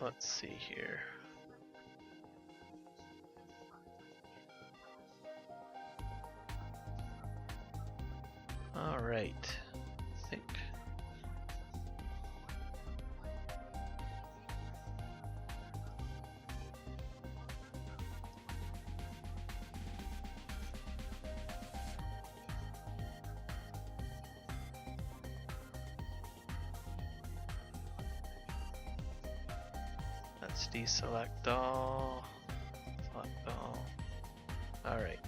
let's see here. All right, I think. Let's deselect all. Select all. All right.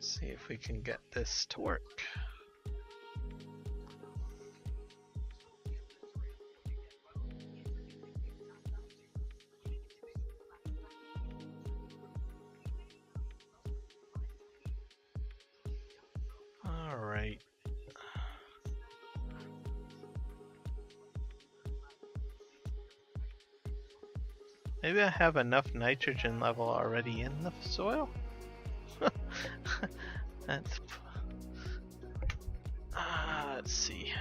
See if we can get this to work. All right. Maybe I have enough nitrogen level already in the soil? That's... let's see.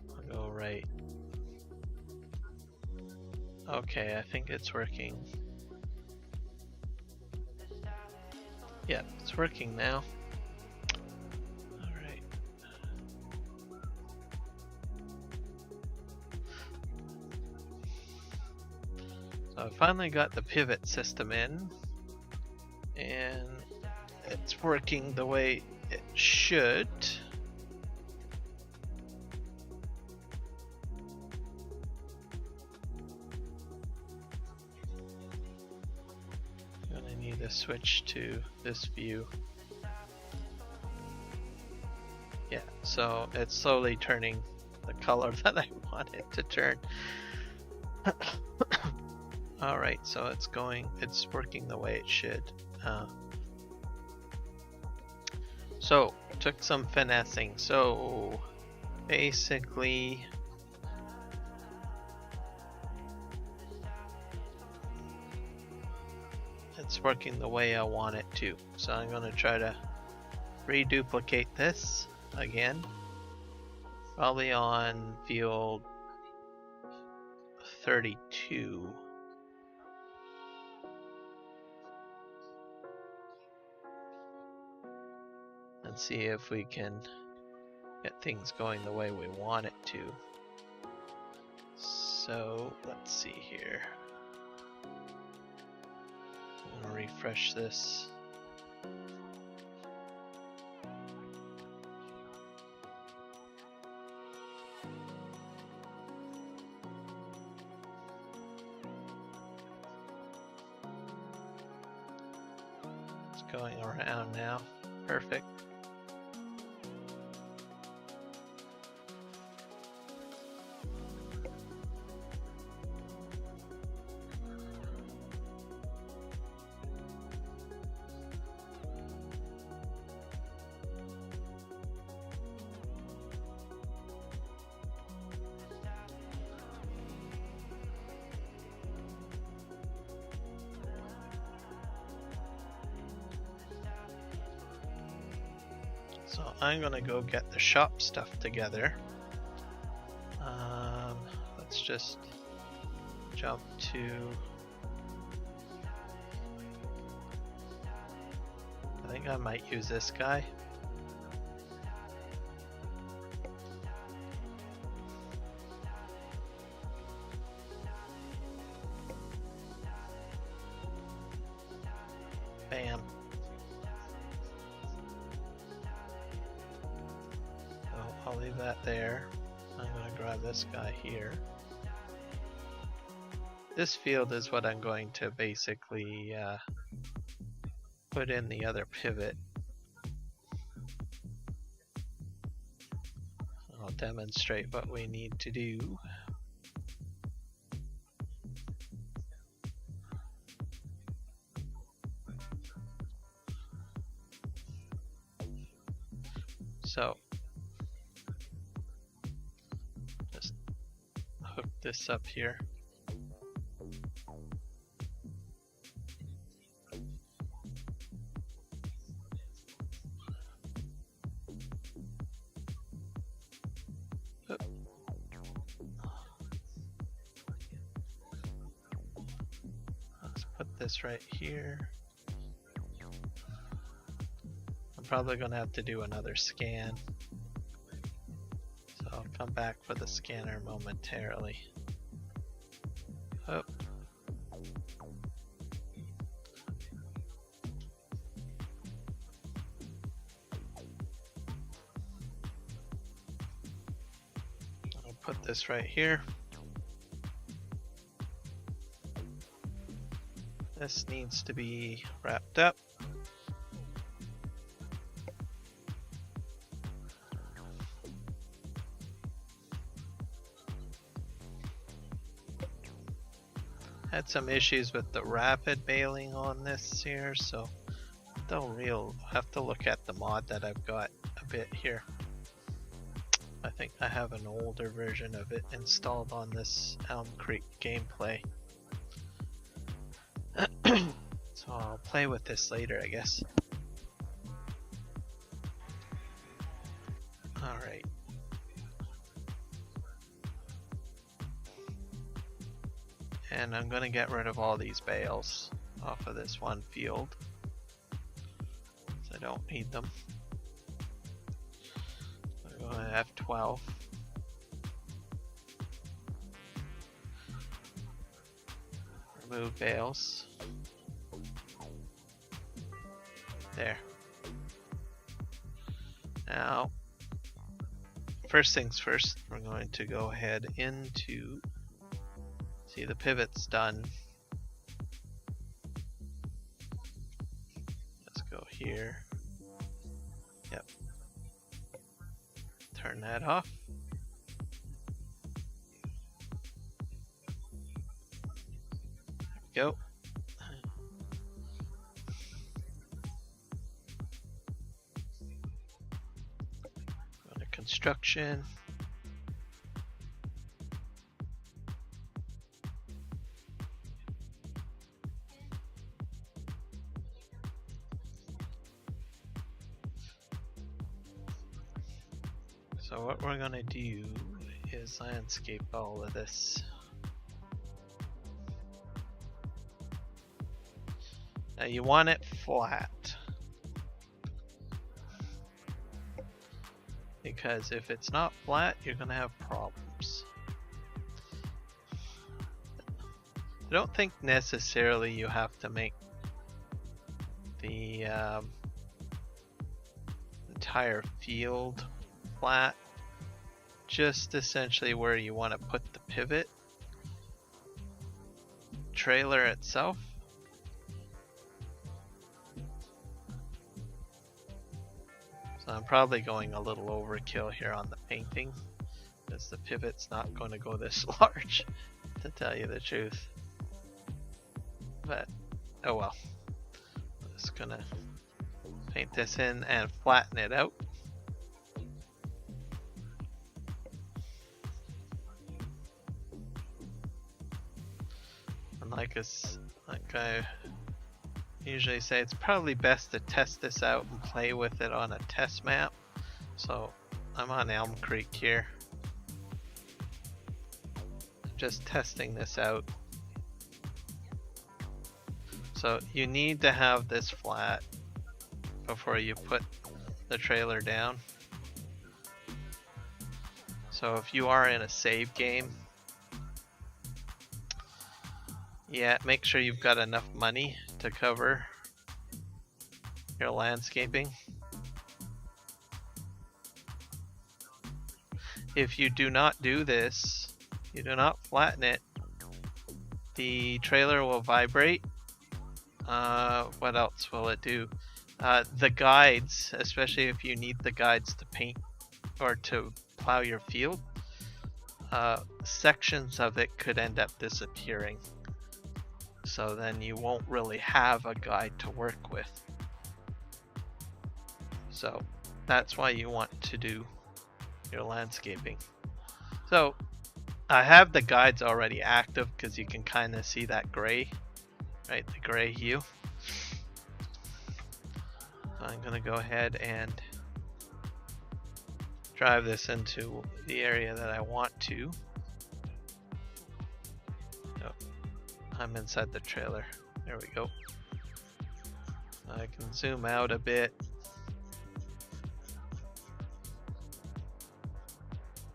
I'll go right. Okay, I think it's working. Yeah, it's working now. Alright. So I finally got the pivot system in, and it's working the way it should. Switch to this view. Yeah, so it's slowly turning the color that I want it to turn. Alright, so it's working the way it should. So, took some finessing. So, basically, it's working the way I want it to. So I'm going to try to reduplicate this again. Probably on field 32. And see if we can get things going the way we want it to. So let's see here. I'm going to refresh this. It's going around now. Perfect. So I'm gonna go get the shop stuff together. Let's just jump to, I think I might use this guy. Bam. So I'll leave that there. I'm going to grab this guy here. This field is what I'm going to basically put in the other pivot. I'll demonstrate what we need to do. So just hook this up here. Let's put this right here. I'm probably going to have to do another scan. So I'll come back for the scanner momentarily. Oh. I'll put this right here. This needs to be wrapped up. Had some issues with the rapid bailing on this here, so don't have to look at the mod that I've got a bit here. I think I have an older version of it installed on this Elm Creek gameplay. So I'll play with this later, I guess. Alright. And I'm going to get rid of all these bales off of this one field. I don't need them. I'm going to have 12. Remove bales. There. Now, first things first, we're going to go ahead into, see, the pivot's done. Let's go here. Yep. Turn that off. There we go. Go to construction. So what we're gonna do is landscape all of this. Now you want it flat, because if it's not flat, you're gonna have problems. I don't think necessarily you have to make the entire field flat, just essentially where you want to put the pivot trailer itself. So I'm probably going a little overkill here on the painting, because the pivot's not going to go this large, to tell you the truth. But oh well. I'm just gonna paint this in and flatten it out. And like I usually say, it's probably best to test this out and play with it on a test map. So I'm on Elm Creek here, just testing this out. So you need to have this flat before you put the trailer down. So if you are in a save game, yeah, make sure you've got enough money to cover your landscaping. If you do not do this, you do not flatten it, the trailer will vibrate. What else will it do? The guides, especially if you need the guides to paint or to plow your field, sections of it could end up disappearing. So then you won't really have a guide to work with. So that's why you want to do your landscaping. So I have the guides already active because you can kind of see that gray, right? The gray hue. So I'm going to go ahead and drive this into the area that I want to. Oh, I'm inside the trailer. There we go. I can zoom out a bit.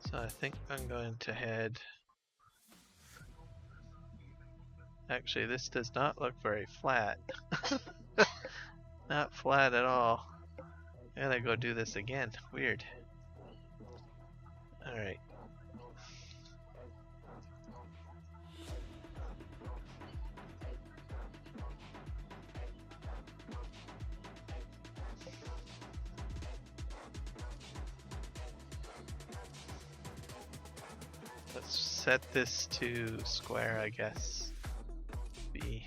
So I think I'm going to head. Actually, this does not look very flat. Not flat at all. I gotta go do this again. Weird. Alright. Let's set this to square, I guess. B.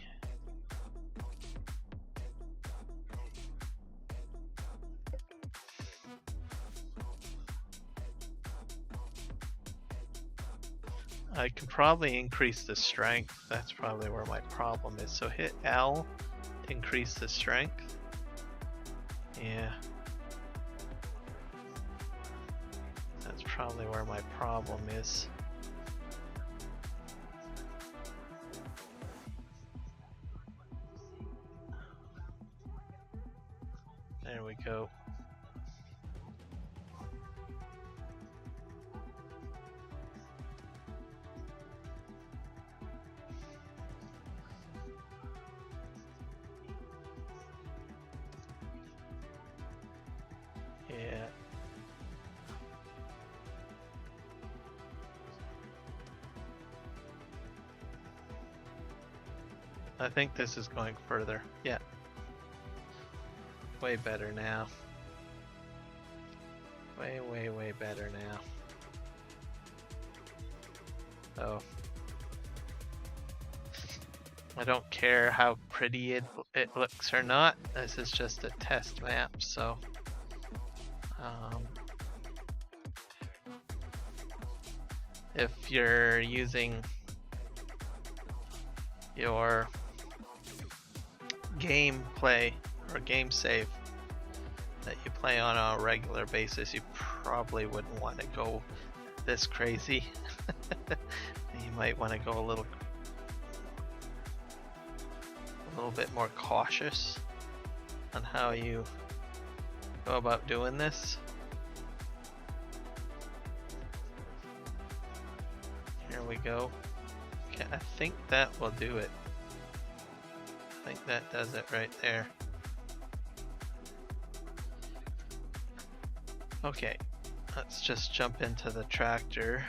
I can probably increase the strength. That's probably where my problem is. So hit L to increase the strength. Yeah. That's probably where my problem is. There we go. Yeah. I think this is going further. Yeah. Way better now. Way better now. Oh. I don't care how pretty it looks or not. This is just a test map, so if you're using your gameplay or game save that you play on a regular basis, you probably wouldn't want to go this crazy. You might want to go a little bit more cautious on how you go about doing this. Here we go. Okay, I think that will do it. I think that does it right there. Okay, let's just jump into the tractor.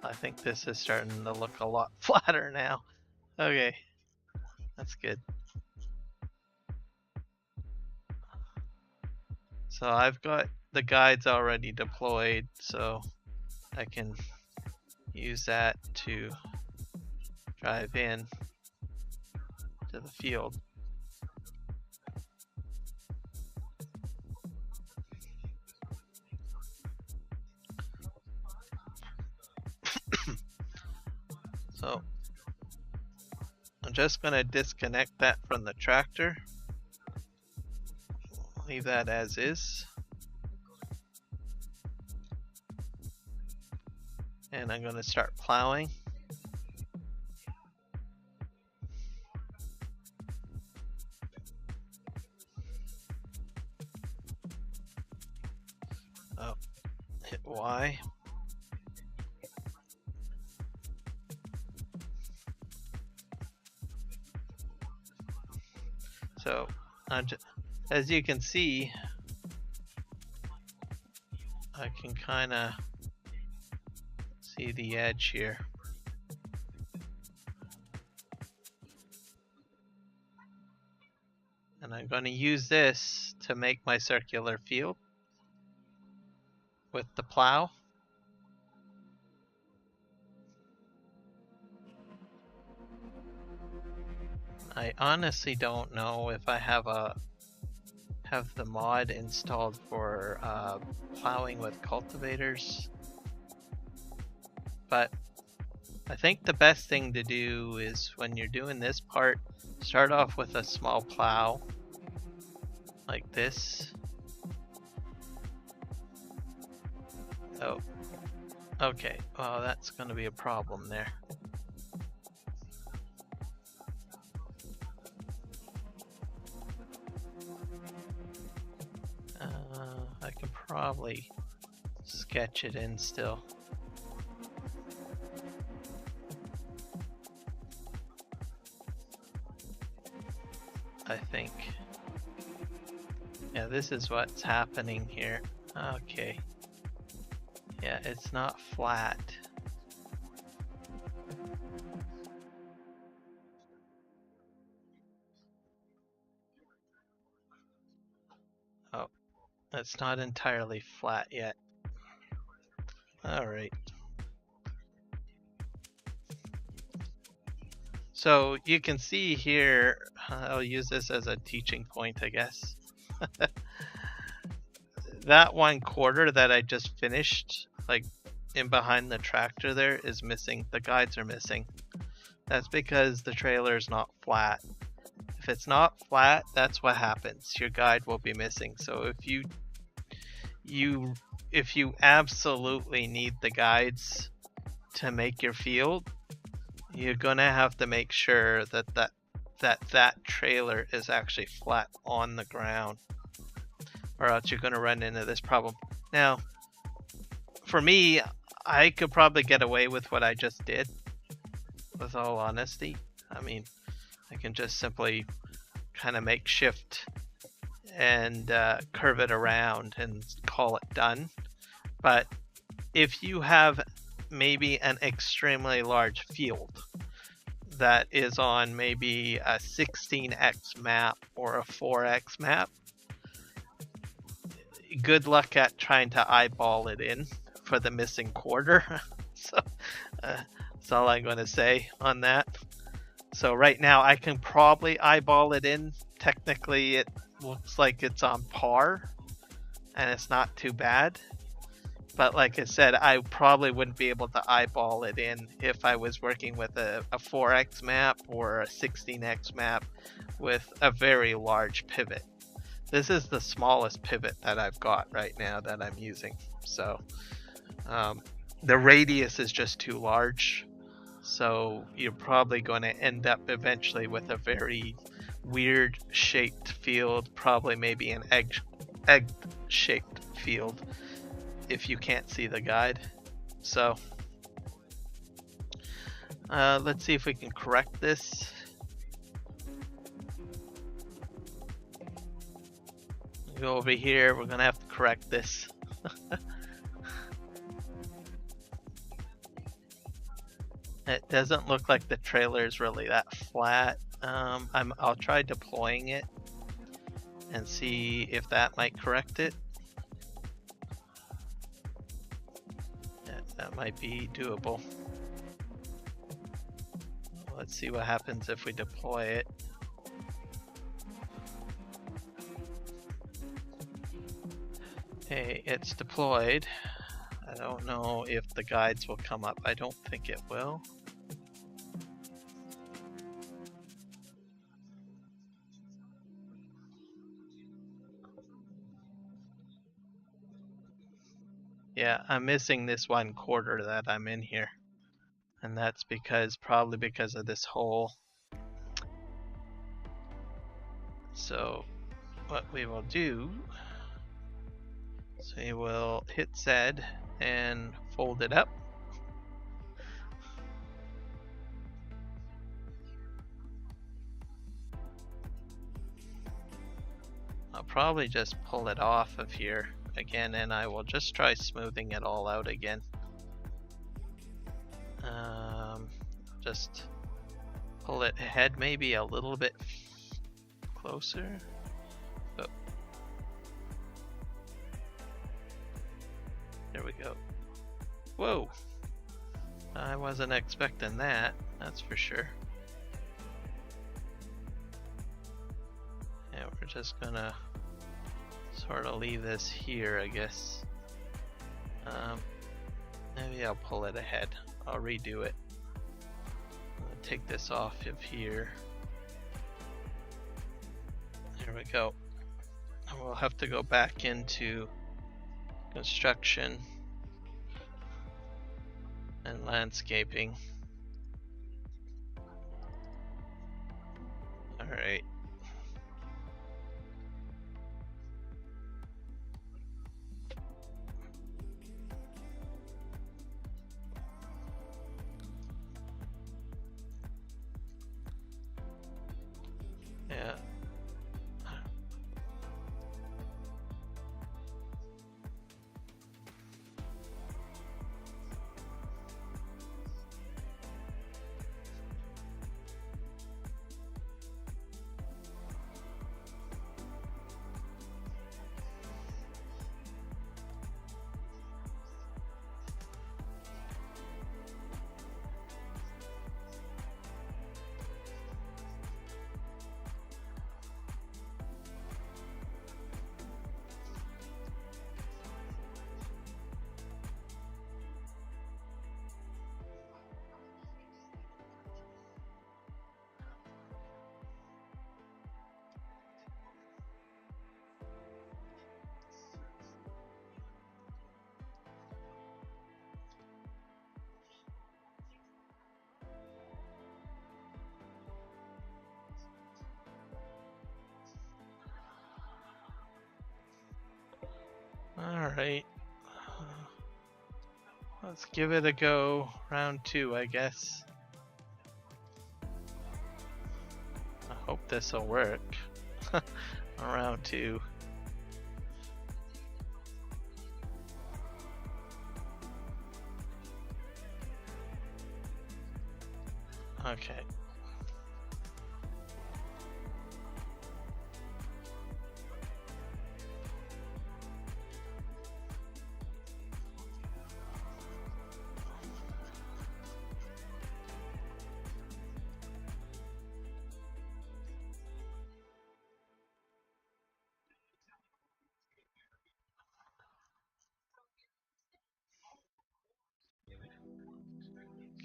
I think this is starting to look a lot flatter now. Okay, that's good. So I've got the guides already deployed, so I can use that to drive in to the field. So I'm just going to disconnect that from the tractor. Leave that as is. And I'm going to start plowing. Oh, hit Y. So, as you can see, I can kind of see the edge here. And I'm going to use this to make my circular field with the plow. I honestly don't know if I have the mod installed for plowing with cultivators, but I think the best thing to do is when you're doing this part, start off with a small plow like this. Oh, okay. Well, that's going to be a problem there. I can probably sketch it in still. I think. Yeah, this is what's happening here. Okay. Yeah, it's not flat. Oh, it's not entirely flat yet. Alright. So you can see here, I'll use this as a teaching point, I guess. That 1/4 that I just finished, like in behind the tractor there, is missing. The guides are missing. That's because the trailer is not flat. If it's not flat, that's what happens. Your guide will be missing. So if you absolutely need the guides to make your field, you're gonna have to make sure that trailer is actually flat on the ground, or else you're gonna run into this problem. Now, for me, I could probably get away with what I just did, with all honesty. I mean, I can just simply kind of make shift and curve it around and call it done. But if you have maybe an extremely large field that is on maybe a 16x map or a 4x map, good luck at trying to eyeball it in for the missing 1/4. So that's all I'm going to say on that. So right now I can probably eyeball it in. Technically it looks like it's on par and it's not too bad. But like I said, I probably wouldn't be able to eyeball it in if I was working with a 4x map or a 16x map with a very large pivot. This is the smallest pivot that I've got right now that I'm using. So the radius is just too large. So you're probably going to end up eventually with a very weird shaped field, probably maybe an egg shaped field if you can't see the guide. So let's see if we can correct this. Go over here, we're gonna have to correct this. It doesn't look like the trailer is really that flat. I'll try deploying it and see if that might correct it. Yeah, that might be doable. Let's see what happens if we deploy it. Okay, it's deployed. I don't know if the guides will come up. I don't think it will. Yeah, I'm missing this 1/4 that I'm in here. And that's probably because of this hole. So what we will do is we will hit Z and fold it up. I'll probably just pull it off of here again, and I will just try smoothing it all out again. Just pull it ahead maybe a little bit closer. Oh. There we go. Whoa! I wasn't expecting that, that's for sure. Yeah, we're just gonna sort of leave this here, I guess. Maybe I'll pull it ahead. I'll redo it. I'm gonna take this off of here. There we go. And we'll have to go back into construction and landscaping. Alright. Yeah. Alright. Let's give it a go. Round 2, I guess. I hope this will work. Round 2. Okay.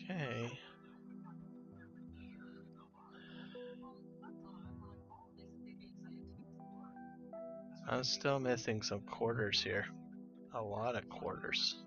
Okay. I'm still missing some quarters here. A lot of quarters.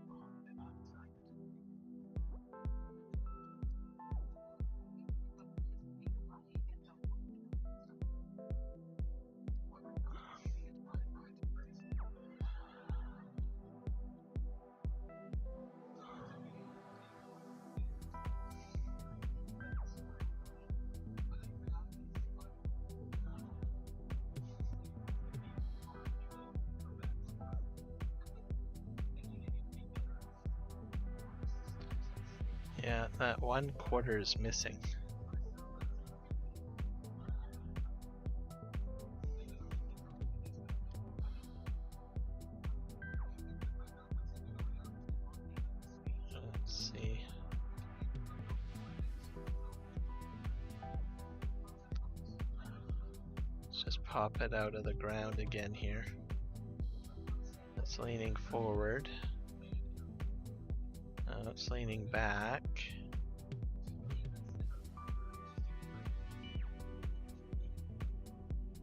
Yeah, that 1/4 is missing. Let's see. Let's just pop it out of the ground again here. It's leaning forward. Now it's leaning back.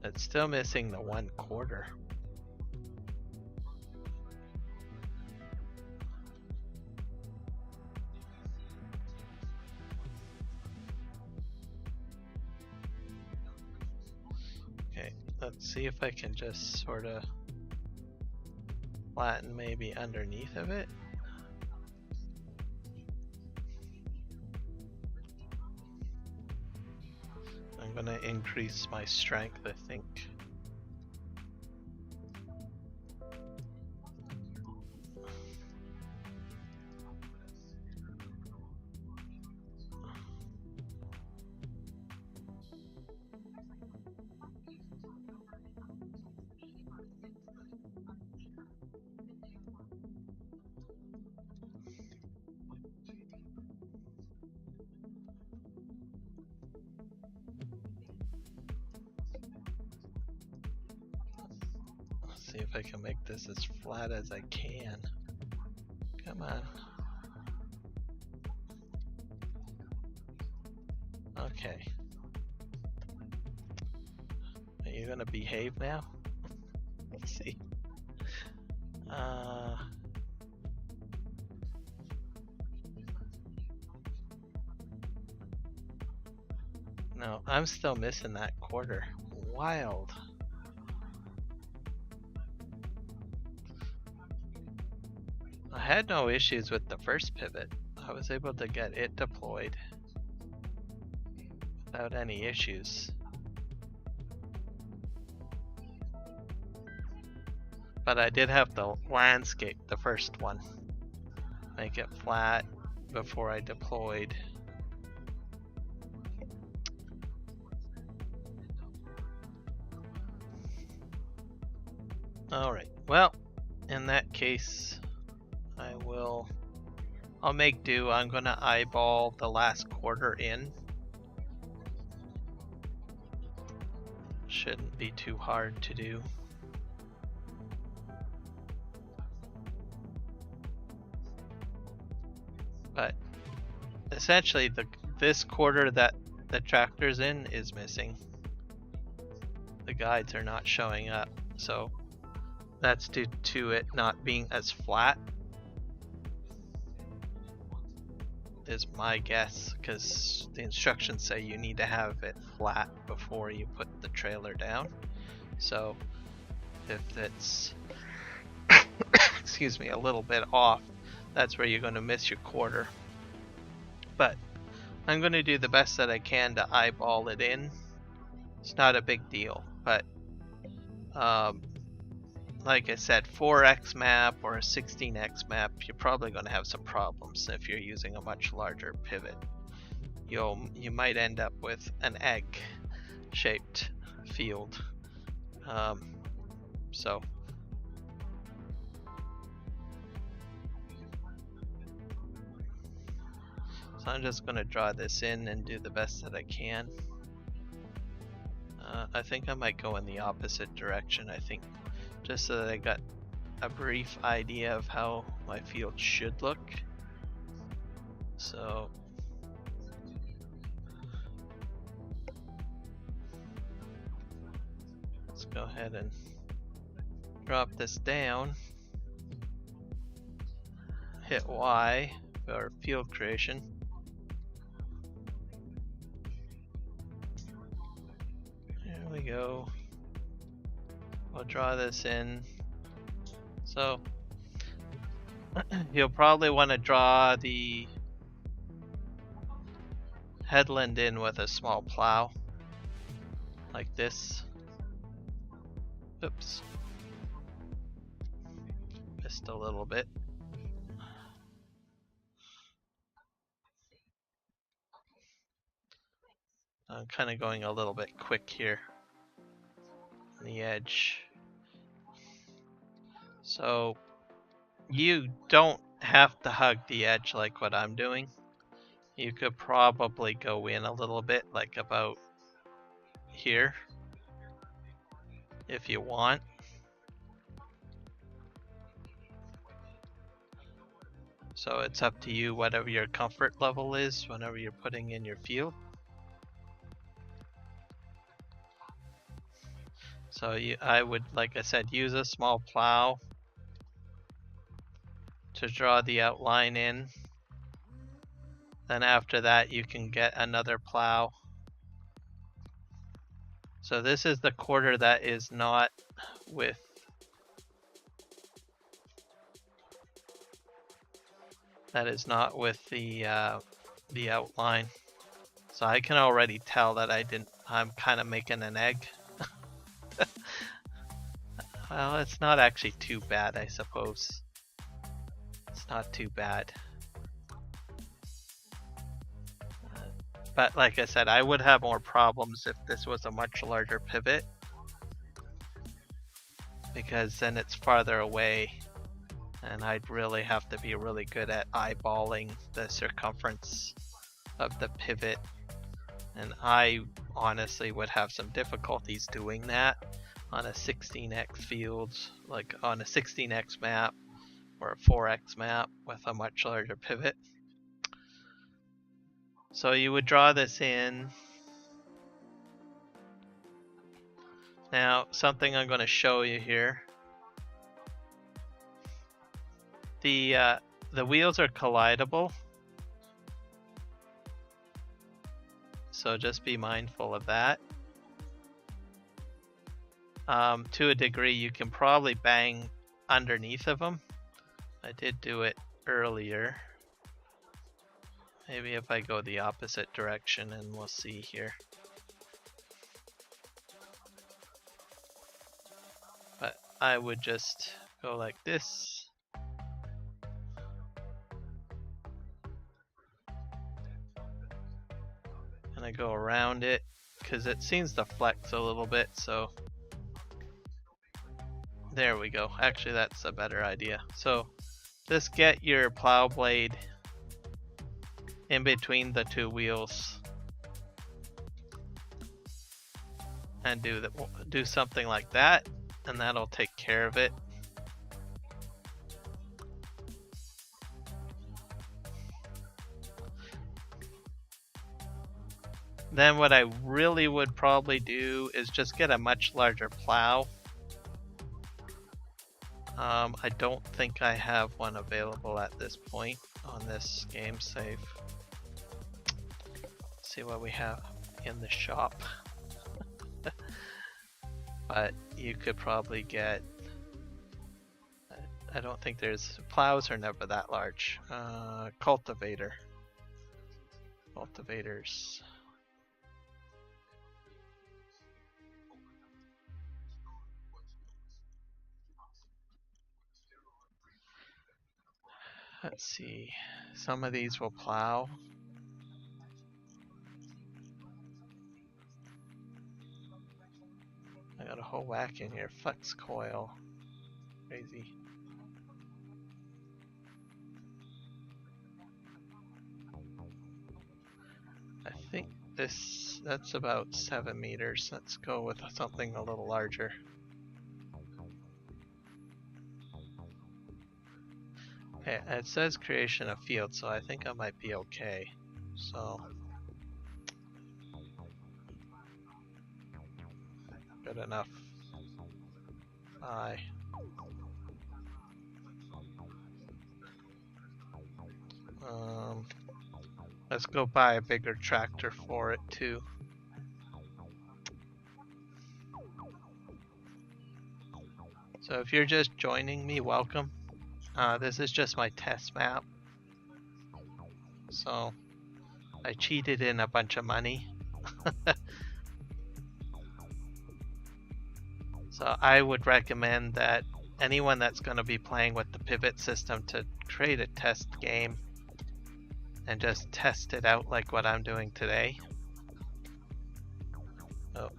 It's still missing the 1/4. Okay, let's see if I can just sort of flatten maybe underneath of it. I'm gonna increase my strength, I think. See if I can make this as flat as I can. Come on. Okay. Are you gonna behave now? Let's see. No, I'm still missing that quarter. Wild. I had no issues with the first pivot. I was able to get it deployed without any issues. But I did have to landscape the first one. Make it flat before I deployed. Alright, well, in that case, I'll make do. I'm gonna eyeball the last quarter in. Shouldn't be too hard to do. But essentially this quarter that the tractor's in is missing. The guides are not showing up, so that's due to it not being as flat, is my guess, because the instructions say you need to have it flat before you put the trailer down. So if it's excuse me, a little bit off, that's where you're going to miss your quarter. But I'm going to do the best that I can to eyeball it in. It's not a big deal, but like I said, 4x map or a 16x map, you're probably going to have some problems if you're using a much larger pivot. You might end up with an egg-shaped field. So I'm just going to draw this in and do the best that I can. I think I might go in the opposite direction. I think just so that I got a brief idea of how my field should look. So let's go ahead and drop this down. Hit Y for field creation. There we go. We'll draw this in. So you'll probably want to draw the headland in with a small plow like this. Oops. Missed a little bit. I'm kind of going a little bit quick here on the edge. So you don't have to hug the edge like what I'm doing. You could probably go in a little bit, like about here, if you want. So it's up to you, whatever your comfort level is whenever you're putting in your field. So I would, like I said, use a small plow to draw the outline in. Then after that you can get another plow. So this is the quarter that is not with the outline. So I can already tell that I'm kind of making an egg. Well, it's not actually too bad, I suppose. It's not too bad. But like I said, I would have more problems if this was a much larger pivot, because then it's farther away and I'd really have to be really good at eyeballing the circumference of the pivot, and I honestly would have some difficulties doing that on a 16x field, like on a 16x map or a 4x map with a much larger pivot. So you would draw this in. Now, something I'm going to show you here. The wheels are collidable, so just be mindful of that. To a degree, you can probably bang underneath of them. I did do it earlier. Maybe if I go the opposite direction, and we'll see here. But I would just go like this. And I go around it, because it seems to flex a little bit, so there we go. Actually, that's a better idea. So just get your plow blade in between the two wheels and do something like that, and that'll take care of it. Then what I really would probably do is just get a much larger plow. I don't think I have one available at this point on this game save. Let's see what we have in the shop. But you could probably get, I don't think there's, plows are never that large. Cultivators. Let's see, some of these will plow. I got a whole whack in here. Flex coil. Crazy. I think that's about 7 meters. Let's go with something a little larger. Okay, it says creation of field, so I think I might be okay. So good enough. Bye. Let's go buy a bigger tractor for it too. So if you're just joining me, welcome. This is just my test map. So I cheated in a bunch of money. So I would recommend that anyone that's going to be playing with the pivot system to create a test game and just test it out like what I'm doing today. Oh,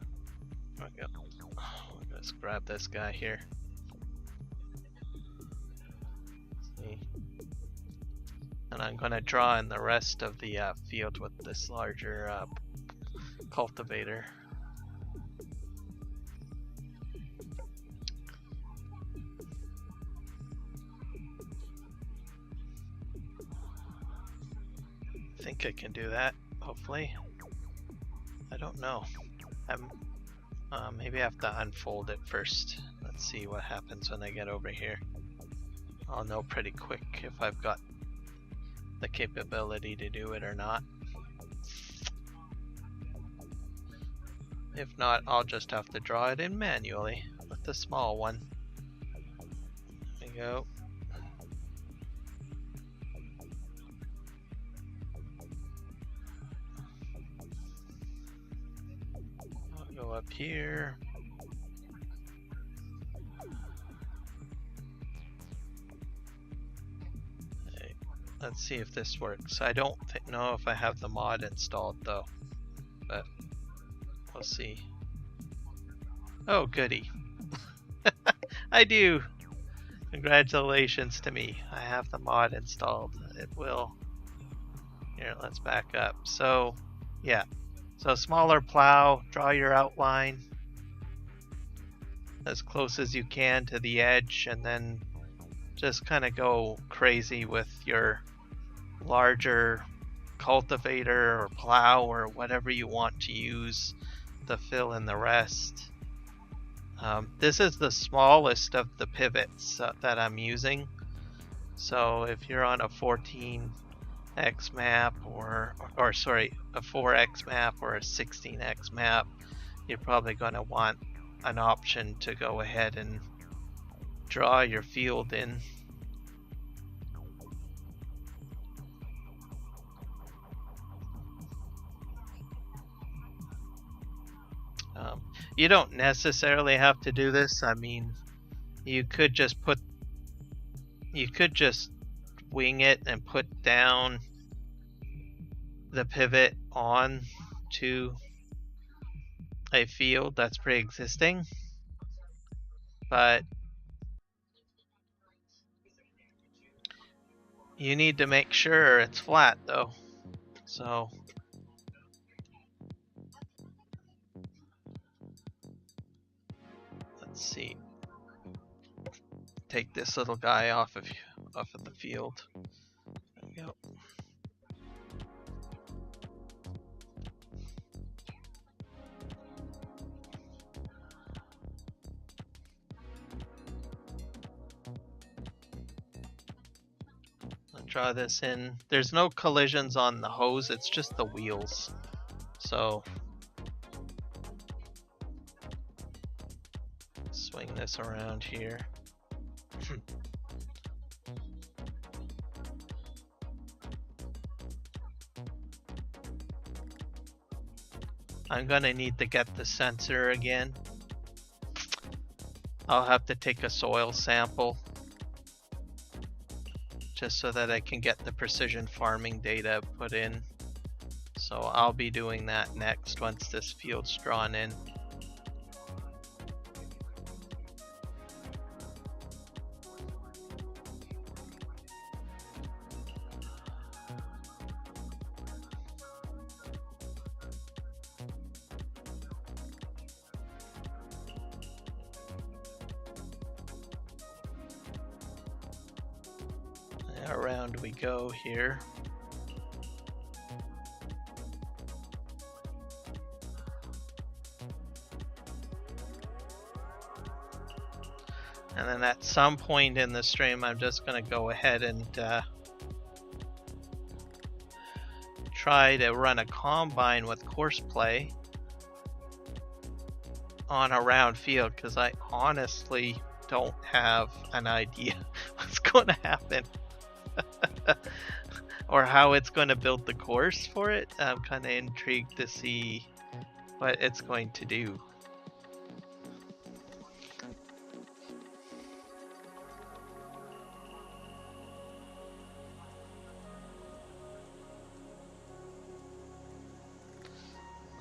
there we go. Let's grab this guy here. See. And I'm going to draw in the rest of the field with this larger cultivator. I think I can do that, hopefully. I don't know. Maybe I have to unfold it first. Let's see what happens when I get over here. I'll know pretty quick if I've got the capability to do it or not. If not, I'll just have to draw it in manually with the small one. There we go. I'll go up here. Okay. Let's see if this works. I don't know if I have the mod installed though, but we'll see. Oh, goody. I do. Congratulations to me. I have the mod installed. It will. Here, let's back up. So, yeah. So smaller plow, draw your outline. as close as you can to the edge, and then just kind of go crazy with your larger cultivator or plow or whatever you want to use to fill in the rest. This is the smallest of the pivots that I'm using. So if you're on a 14x map or sorry, a 4x map or a 16x map, you're probably going to want an option to go ahead and draw your field in. You don't necessarily have to do this. I mean, you could just wing it and put down the pivot on to a field that's pre-existing, but you need to make sure it's flat though. So let's see. Take this little guy off of the field. There we go. I'll draw this in. There's no collisions on the hose, it's just the wheels. So swing this around here. I'm gonna need to get the sensor again. I'll have to take a soil sample just so that I can get the precision farming data put in. So I'll be doing that next once this field's drawn in. Around we go here. And then at some point in the stream, I'm just going to go ahead and try to run a combine with courseplay on a round field, because I honestly don't have an idea what's going to happen. Or how it's going to build the course for it. I'm kind of intrigued to see what it's going to do.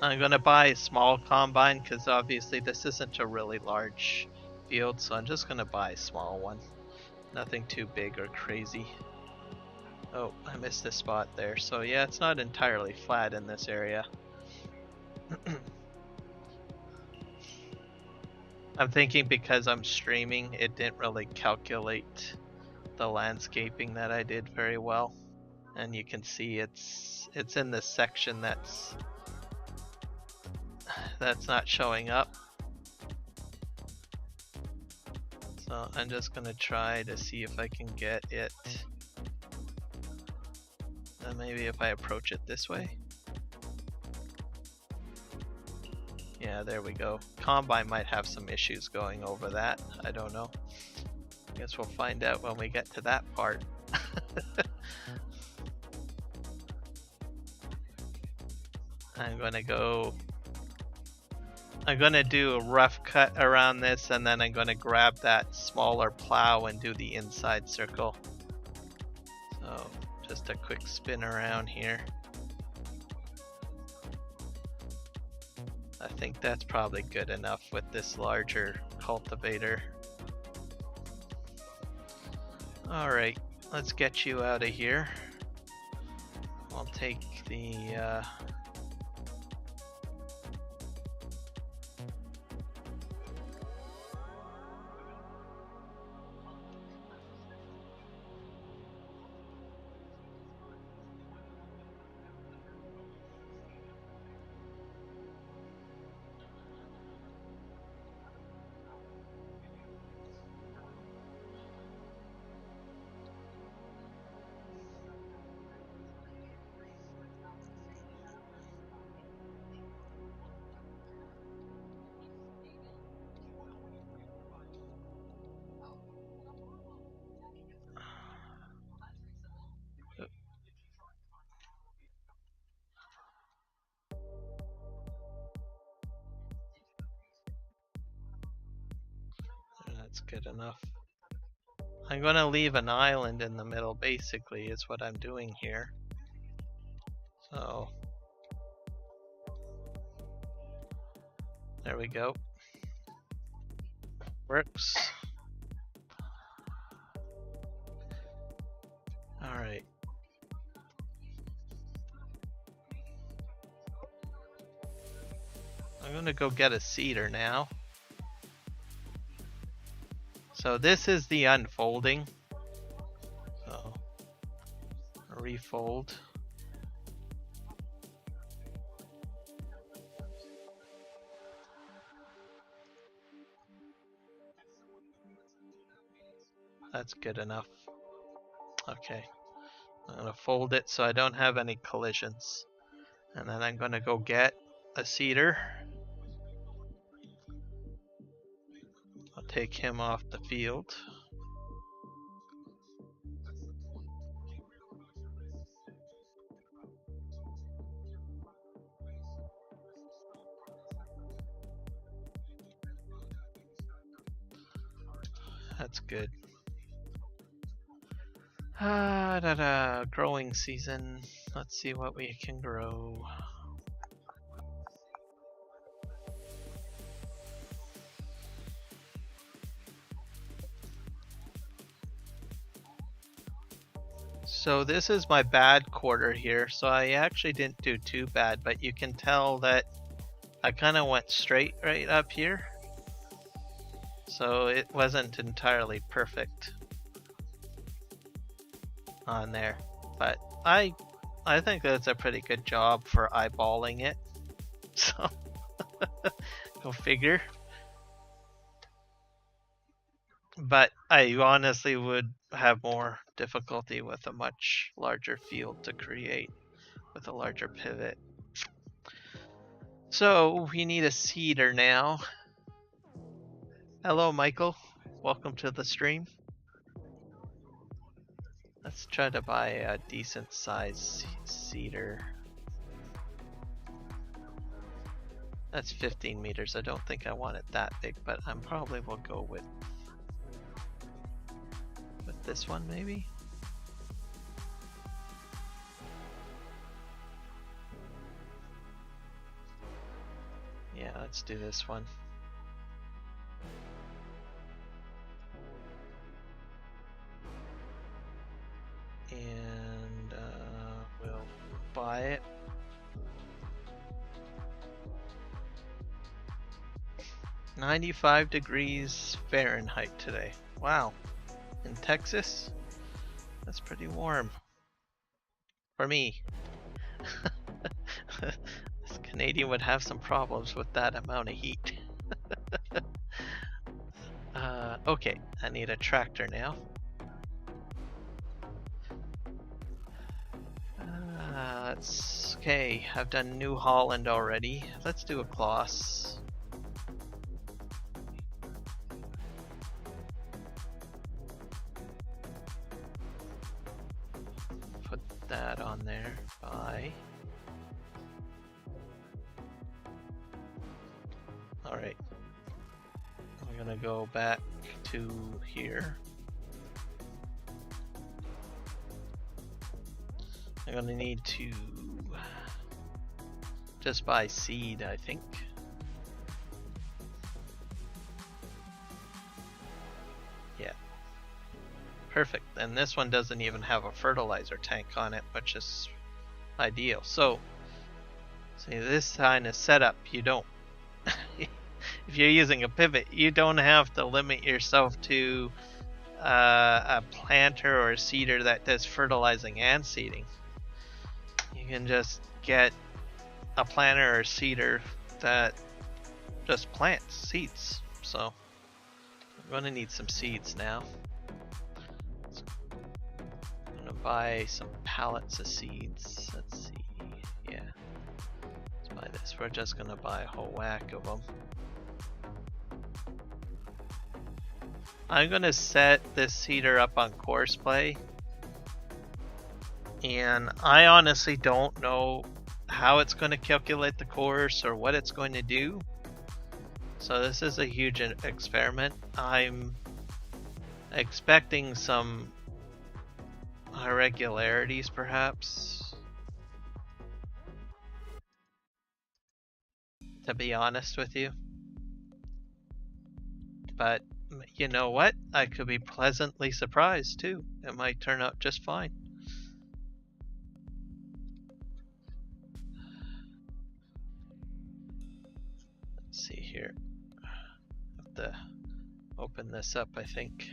I'm going to buy a small combine because obviously this isn't a really large field, so I'm just going to buy a small one. Nothing too big or crazy. Oh, I missed a spot there. So yeah, it's not entirely flat in this area. I'm thinking because I'm streaming, it didn't really calculate the landscaping that I did very well. And you can see it's in this section that's not showing up. So I'm just gonna try to see if I can get it. Maybe if I approach it this way. Yeah, there we go. Combine might have some issues going over that. I don't know. Guess we'll find out when we get to that part. I'm gonna do a rough cut around this, and then I'm gonna grab that smaller plow and do the inside circle. So just a quick spin around here. I think that's probably good enough with this larger cultivator. Alright, let's get you out of here. I'll take the That's good enough. I'm going to leave an island in the middle, basically, is what I'm doing here. So, there we go. Works. Alright. I'm going to go get a cedar now. So this is the unfolding. So, refold. That's good enough. Okay. I'm going to fold it so I don't have any collisions. And then I'm going to go get a cedar. I'll take him off the field. That's good. Growing season. Let's see what we can grow. So this is my bad quarter here, so I actually didn't do too bad, but you can tell that I kind of went straight right up here. So it wasn't entirely perfect on there, but I think that's a pretty good job for eyeballing it. So go figure. But I honestly would have more difficulty with a much larger field to create with a larger pivot. So we need a cedar now. Hello, Michael. Welcome to the stream. Let's try to buy a decent size cedar. That's 15 meters. I don't think I want it that big, but I probably will go with this one maybe. Yeah, let's do this one. And we'll buy it. "95 degrees Fahrenheit today." Wow. In Texas? That's pretty warm. For me. This Canadian would have some problems with that amount of heat. Okay, I need a tractor now. Okay, I've done New Holland already. Let's do a gloss. Put that on there. Bye. Alright. I'm gonna go back to here. I'm gonna need to just buy seed, I think. Yeah. Perfect. And this one doesn't even have a fertilizer tank on it, which is ideal. So, see, this kind of setup, you don't, if you're using a pivot, you don't have to limit yourself to a planter or a seeder that does fertilizing and seeding. You can just get a planter or seeder that just plants seeds. So I'm going to need some seeds now. I'm going to buy some pallets of seeds. Let's see. Yeah. Let's buy this. We're just going to buy a whole whack of them. I'm going to set this seeder up on course play. And I honestly don't know how it's going to calculate the course or what it's going to do. So this is a huge experiment. I'm Expecting some irregularities, perhaps. To be honest with you. But you know what? I could be pleasantly surprised too. It might turn out just fine. Let's see here. Have to open this up, I think.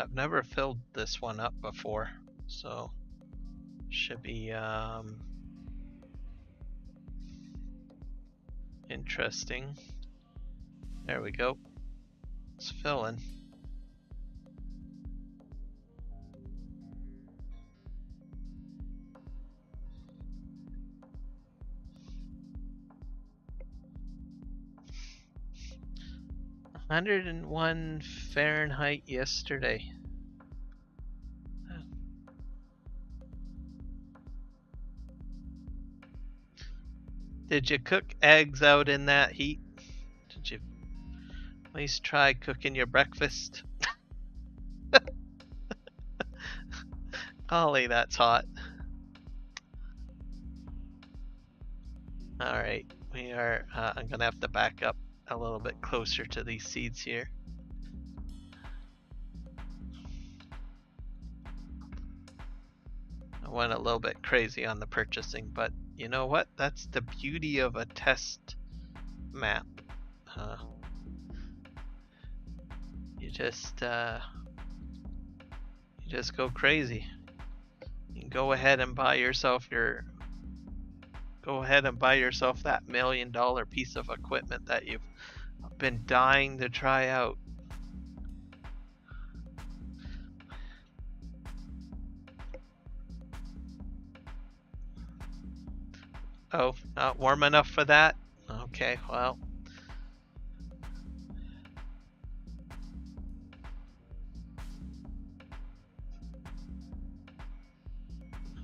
I've never filled this one up before, so should be interesting. There we go. It's filling. (101 Fahrenheit yesterday. Did you cook eggs out in that heat? Did you at least try cooking your breakfast? Golly, that's hot. Alright, we are, I'm gonna have to back up a little bit closer to these seeds here. I went a little bit crazy on the purchasing, but you know what? That's the beauty of a test map. You just go crazy. You can go ahead and buy yourself that $1 million piece of equipment that you've been dying to try out. Oh, not warm enough for that? Okay, well.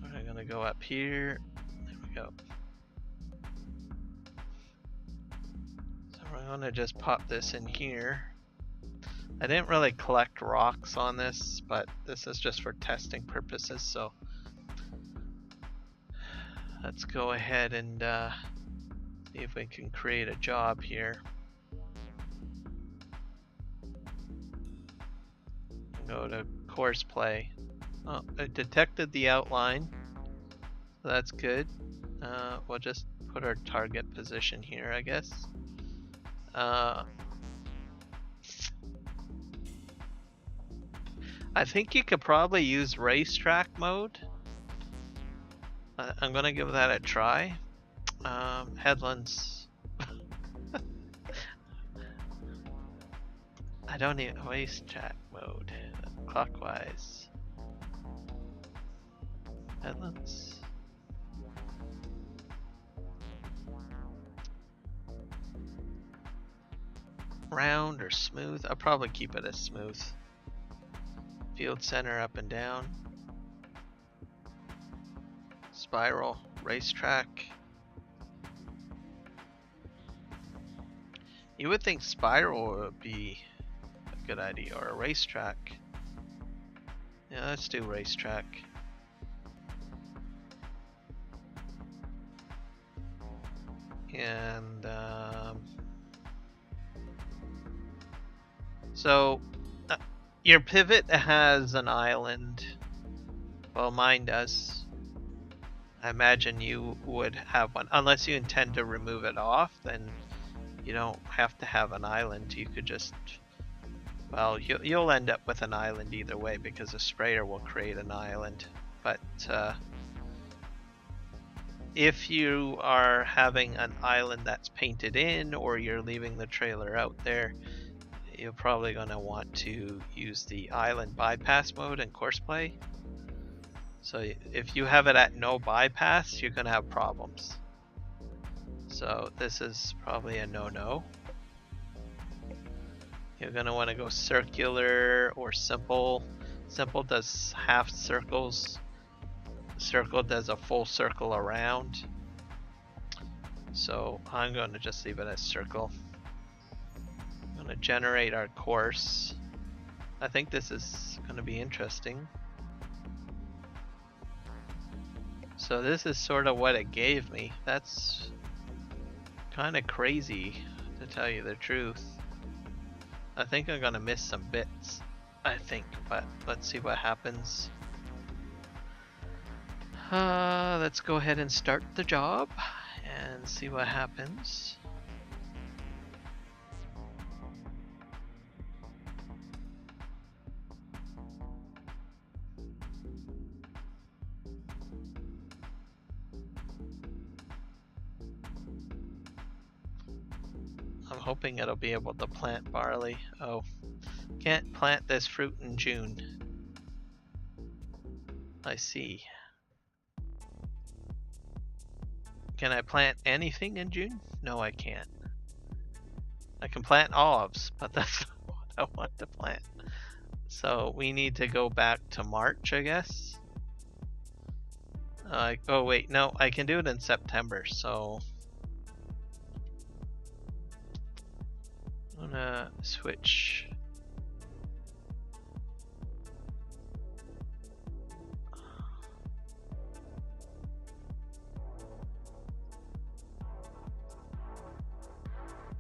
We're gonna go up here. There we go. So we're gonna just pop this in here. I didn't really collect rocks on this, but this is just for testing purposes, so let's go ahead and see if we can create a job here. Go to course play. Oh, it detected the outline, so that's good. We'll just put our target position here, I guess. I think you could probably use racetrack mode. I'm gonna give that a try. Headlands. I don't need racetrack mode. Clockwise. Headlands. Round or smooth? I'll probably keep it as smooth. Field center up and down. Spiral, racetrack. You would think spiral would be a good idea, or a racetrack. Yeah, let's do racetrack. And so your pivot has an island. Well, mine does. I imagine you would have one, unless you intend to remove it off. Then you don't have to have an island. You could just, well, you'll end up with an island either way, because the sprayer will create an island. But if you are having an island that's painted in, or you're leaving the trailer out there, you're probably going to want to use the island bypass mode in course play. So if you have it at no bypass, you're going to have problems. So this is probably a no-no. You're going to want to go circular or simple. Simple does half circles. circled as a full circle around. So I'm going to just leave it as circle. I'm going to generate our course. I think this is going to be interesting. So this is sort of what it gave me. That's kind of crazy, to tell you the truth. I think I'm going to miss some bits, but let's see what happens. Let's go ahead and start the job and see what happens. I'm hoping it'll be able to plant barley. Oh, can't plant this fruit in June. I see. Can I plant anything in June? No, I can't. I can plant olives, but that's not what I want to plant. So we need to go back to March, I guess. Oh wait, no, I can do it in September, so I'm gonna switch.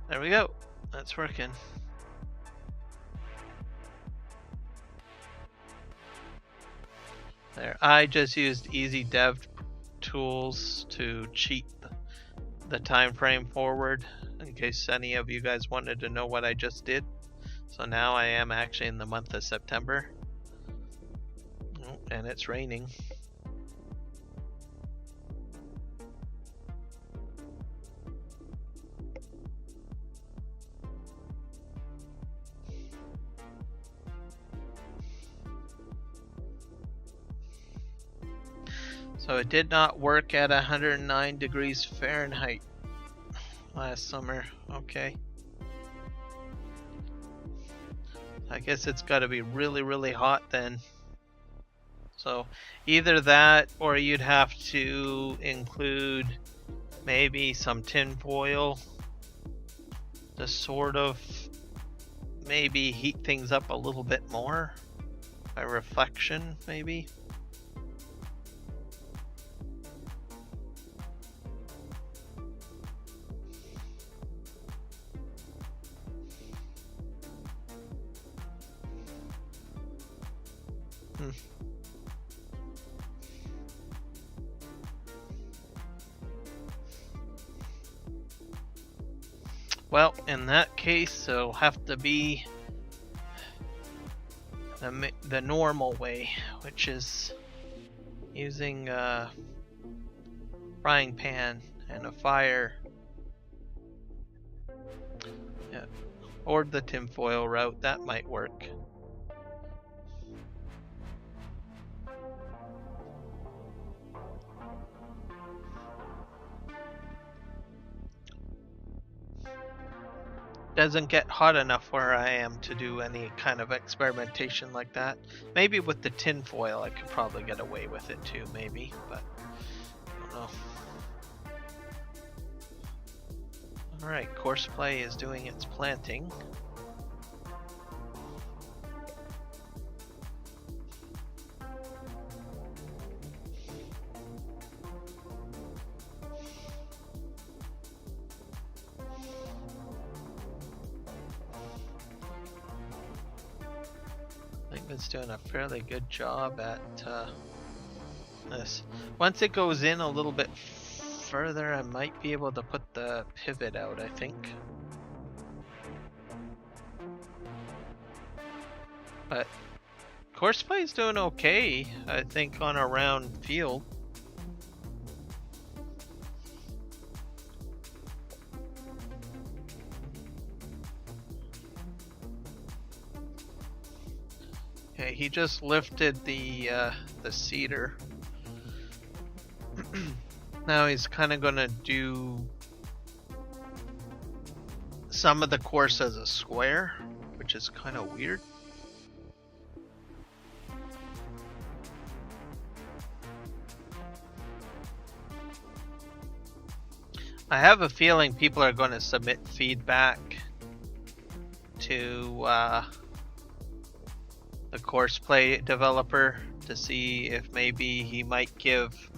There we go. That's working. There. I just used easy dev tools to cheat the time frame forward in case any of you guys wanted to know what I just did. So now I am actually in the month of September. Oh, and it's raining. So it did not work at 109 degrees Fahrenheit last summer. Okay. I guess it's got to be really, really hot then. So either that or you'd have to include maybe some tin foil to sort of maybe heat things up a little bit more by reflection, maybe. Well, in that case, it'll have to be the normal way, which is using a frying pan and a fire. Yeah. Or the tinfoil route, that might work. Doesn't get hot enough where I am to do any kind of experimentation like that. Maybe with the tin foil I could probably get away with it too, maybe, but I don't know. Alright, Courseplay is doing its planting. It's doing a fairly good job at this. Once it goes in a little bit further, I might be able to put the pivot out, I think. But Courseplay is doing okay, I think, on a round field. Okay, he just lifted the cedar. Now he's kind of gonna do some of the course as a square, which is kind of weird. I have a feeling people are going to submit feedback to the courseplay developer to see if maybe he might give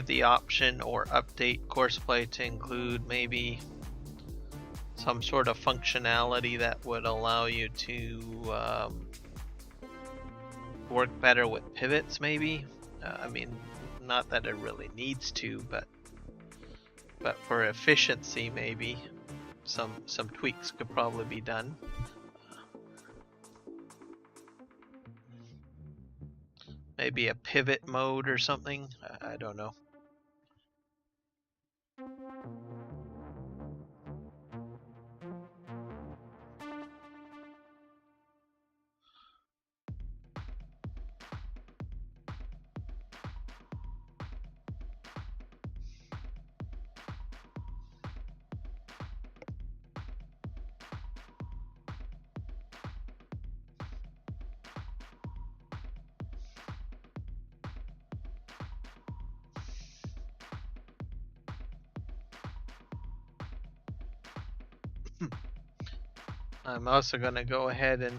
the option or update courseplay to include maybe some sort of functionality that would allow you to work better with pivots maybe. I mean, not that it really needs to, but for efficiency maybe some tweaks could probably be done. Maybe a pivot mode or something. I don't know. I'm also going to go ahead and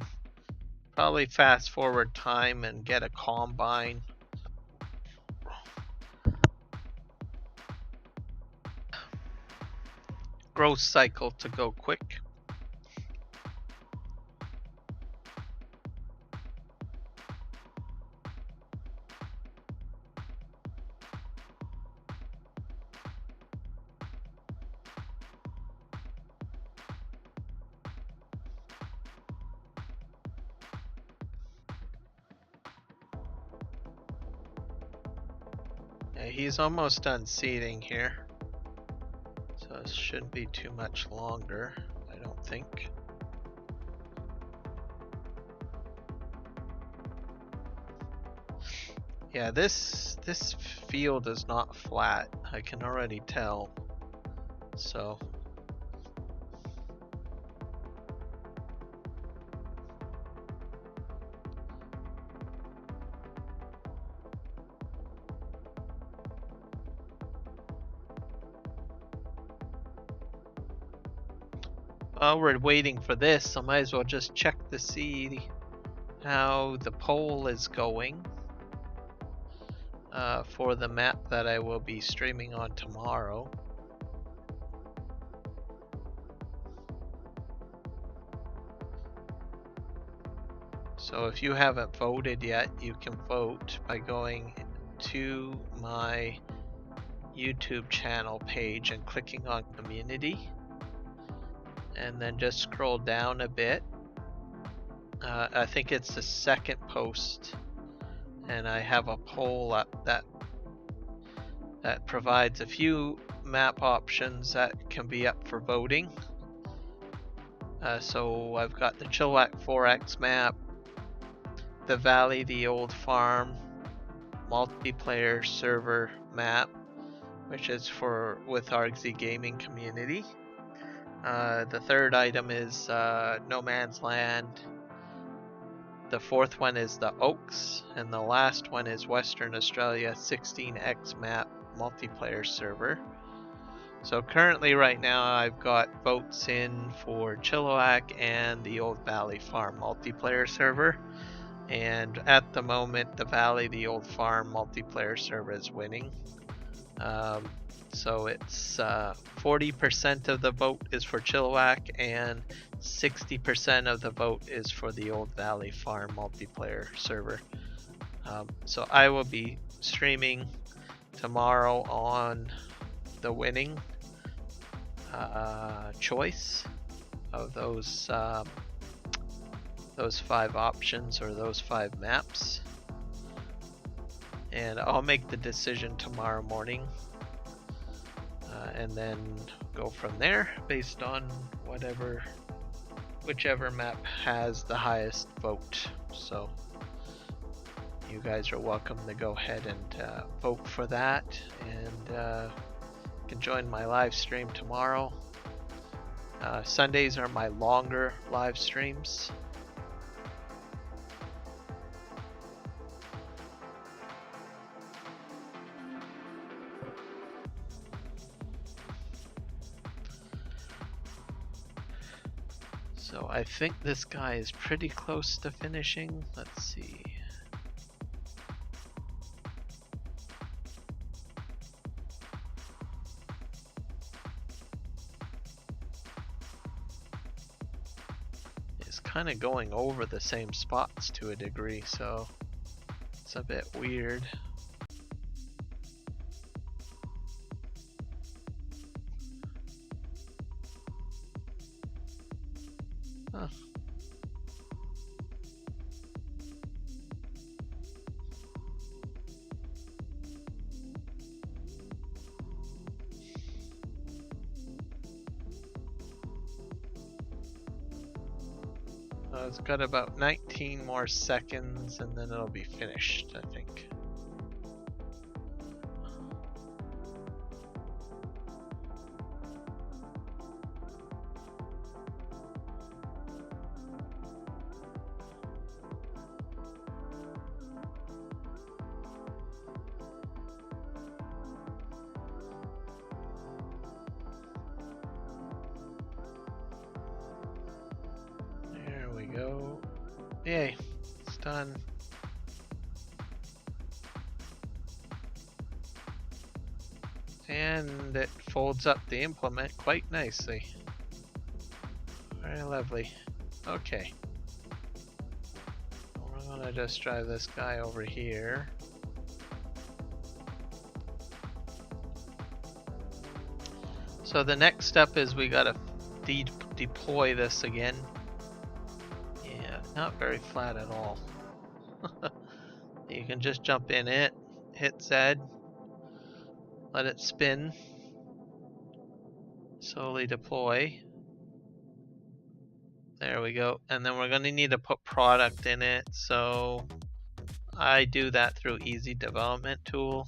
probably fast forward time and get a combine. Growth cycle to go quick. Yeah, he's almost done seeding here, so it shouldn't be too much longer, I don't think. Yeah, this field is not flat. I can already tell. So while we're waiting for this, I might as well just check to see how the poll is going for the map that I will be streaming on tomorrow. So if you haven't voted yet, you can vote by going to my YouTube channel page and clicking on community, and then just scroll down a bit. I think it's the second post, and I have a poll up that provides a few map options that can be up for voting. So I've got the Chilliwack 4X map, the Valley, the Old Farm multiplayer server map, which is with Argsy Gaming community. The third item is No Man's Land. The fourth one is the Oaks, and the last one is Western Australia 16X map multiplayer server. So currently right now I've got votes in for Chilliwack and the Old Valley Farm multiplayer server. And at the moment, the Valley, the Old Farm multiplayer server is winning. So it's 40% of the vote is for Chilliwack and 60% of the vote is for the Old Valley Farm multiplayer server. So I will be streaming tomorrow on the winning choice of those 5 options or those 5 maps, and I'll make the decision tomorrow morning, and then go from there based on whichever map has the highest vote. So you guys are welcome to go ahead and vote for that, and you can join my live stream tomorrow. Sundays are my longer live streams. So I think this guy is pretty close to finishing. Let's see. It's kind of going over the same spots to a degree, so it's a bit weird. Huh. It's got about 19 more seconds and then it'll be finished, I think. There we go. Yay, it's done. And it folds up the implement quite nicely. Very lovely. Okay. We're gonna just drive this guy over here. So the next step is we gotta deploy this again. Yeah, not very flat at all. You can just jump in it, hit Z, let it spin, slowly deploy. There we go. And then we're gonna need to put product in it. So I do that through Easy Development Tool.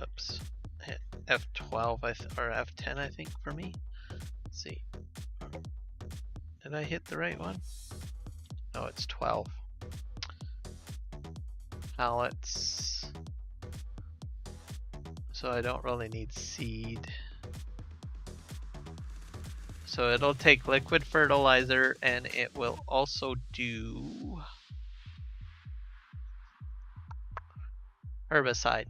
Oops, hit F12 or F10 I think for me. Let's see. Did I hit the right one? No, it's 12. Pallets. So I don't really need seed. So it'll take liquid fertilizer and it will also do herbicide.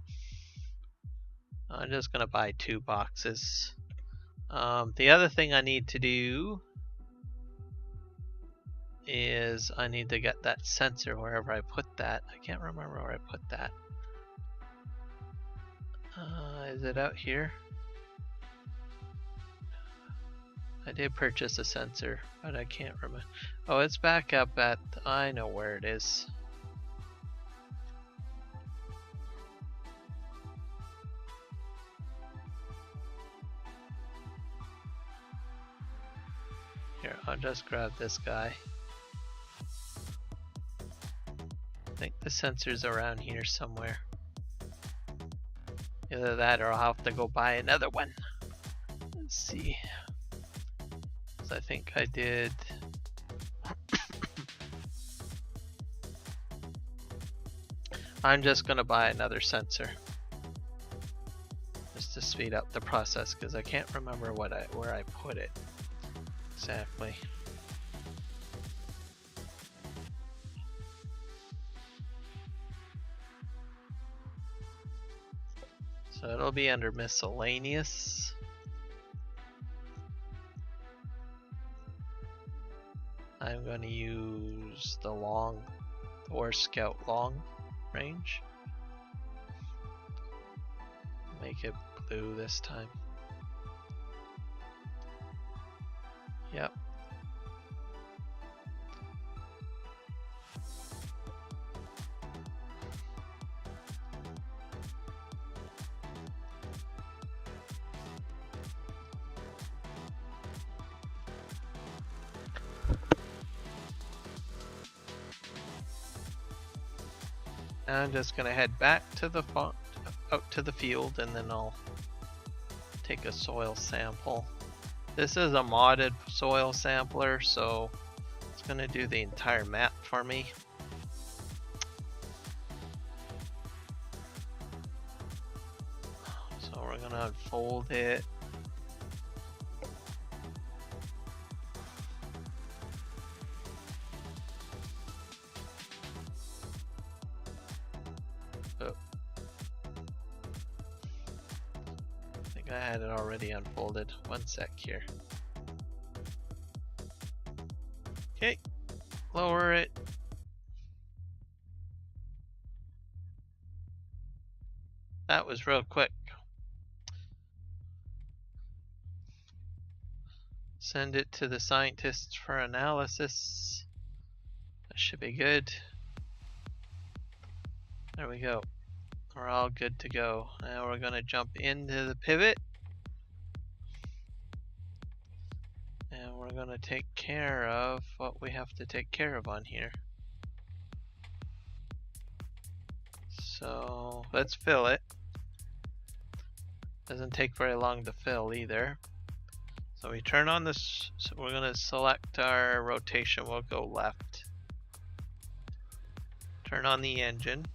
I'm just gonna buy 2 boxes. The other thing I need to do is I need to get that sensor wherever I put that. I can't remember where I put that. Is it out here? I did purchase a sensor, but I can't remember. Oh, it's back up at, I know where it is. Here, I'll just grab this guy. I think the sensor's around here somewhere. Either that or I'll have to go buy another one. Let's see. So I think I did. I'm just gonna buy another sensor. Just to speed up the process because I can't remember where I put it exactly. So it'll be under miscellaneous. I'm going to use the Scout long range. Make it blue this time. Yep. I'm just gonna head back to the out to the field and then I'll take a soil sample. This is a modded soil sampler, so it's gonna do the entire map for me. So we're gonna unfold it. think I had it already unfolded. One sec here. Okay, lower it. That was real quick. Send it to the scientists for analysis. That should be good. There we go. We're all good to go. Now we're going to jump into the pivot. And we're going to take care of what we have to take care of on here. So let's fill it. Doesn't take very long to fill either. So we turn on this, so we're going to select our rotation, we'll go left. Turn on the engine.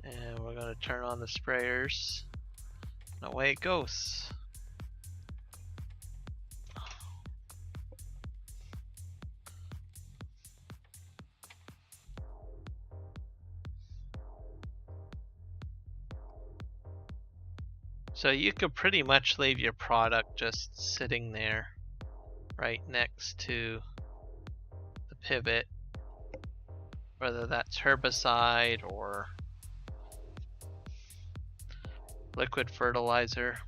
And we're going to turn on the sprayers. And away it goes. So you could pretty much leave your product just sitting there right next to the pivot, whether that's herbicide or liquid fertilizer.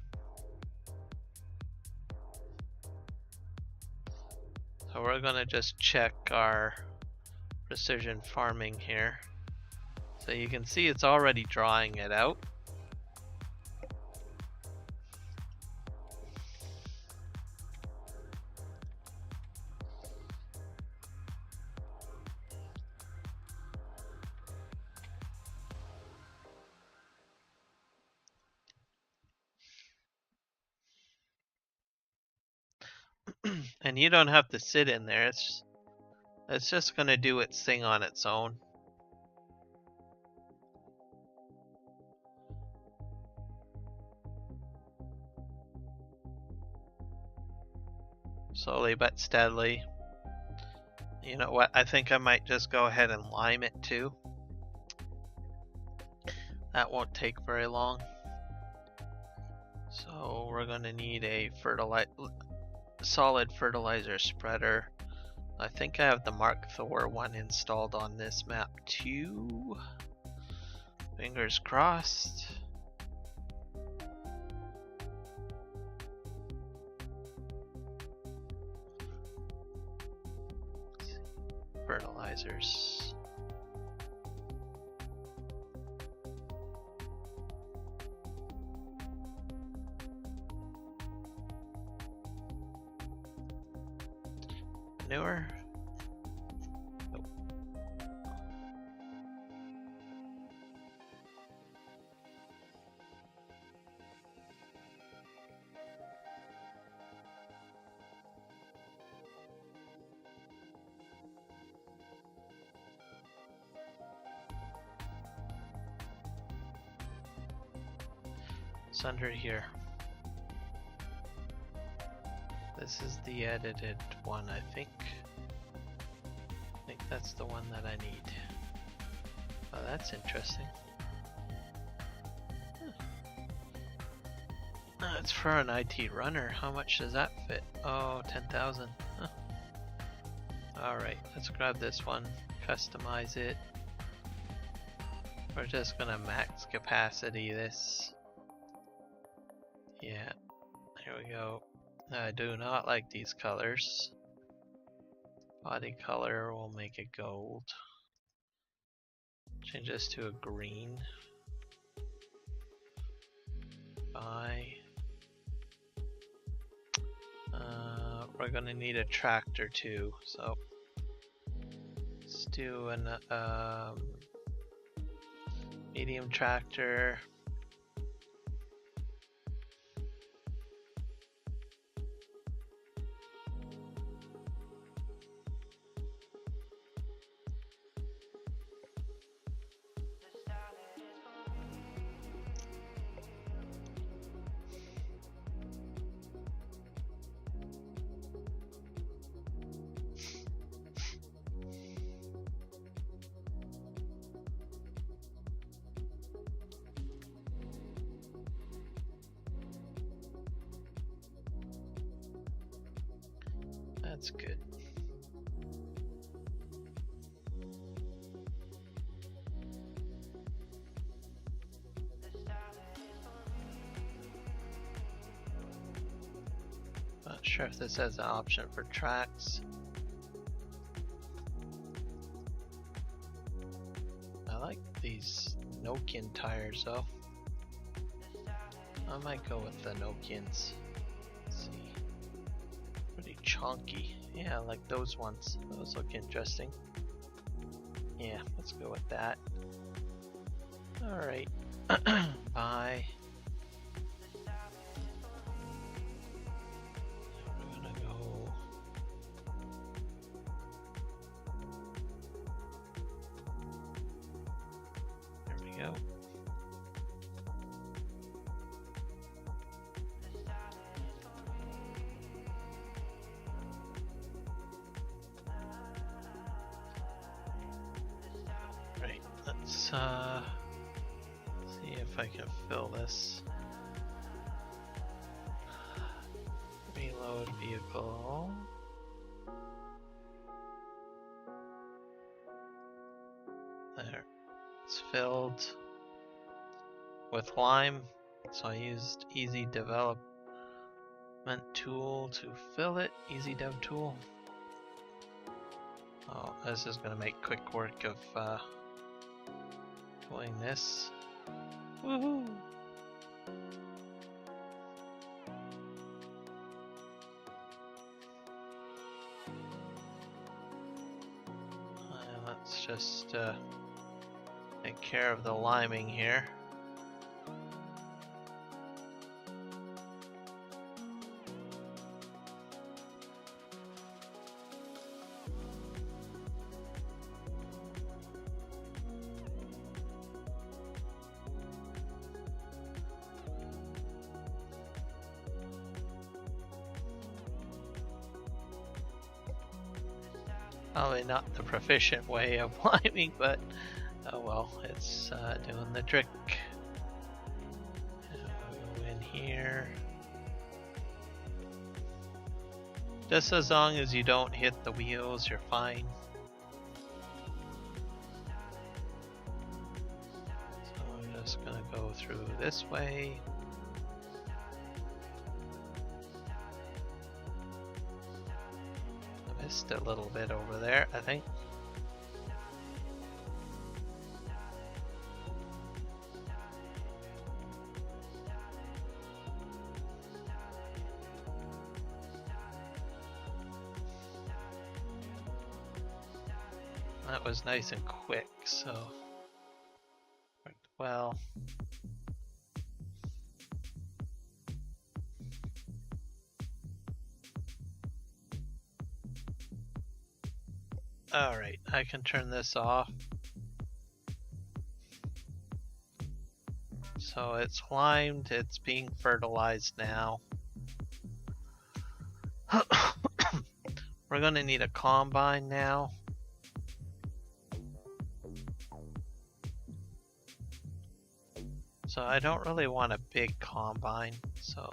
So we're going to just check our precision farming here. So you can see it's already drawing it out. And you don't have to sit in there. It's just going to do its thing on its own. Slowly but steadily. You know what? I think I might just go ahead and lime it too. That won't take very long. So we're going to need a solid fertilizer spreader. I think I have the Mark Thor one installed on this map too. Fingers crossed. Fertilizers. Manure. Oh. It's under here. This is the edited one, I think. I think that's the one that I need. Oh, that's interesting. That's for an IT runner. How much does that fit? Oh, 10,000. Huh. Alright, let's grab this one, customize it. We're just gonna max capacity this. Yeah, here we go. I do not like these colors. Body color, we'll make it gold. Change this to a green. Buy. We're gonna need a tractor too, so let's do an medium tractor. That's good. Not sure if this has an option for tracks. I like these Nokian tires though. I might go with the Nokians. Let's see. Pretty chunky. Yeah, I like those ones. Those look interesting. Yeah, let's go with that. Alright. Bye. We're gonna go. There we go. Right, let's see if I can fill this. Reload vehicle. There. It's filled with lime. So I used easy development tool to fill it. Easy dev tool. Oh, this is gonna make quick work of doing this. Woohoo! Let's just take care of the liming here. Probably not the proficient way of liming, but oh well, it's doing the trick. We'll go in here. Just as long as you don't hit the wheels, you're fine. So I'm just gonna go through this way. Missed a little bit over there, I think. That was nice and quick, so worked well. Alright, I can turn this off. So it's limed, it's being fertilized now. We're gonna need a combine now. So I don't really want a big combine, so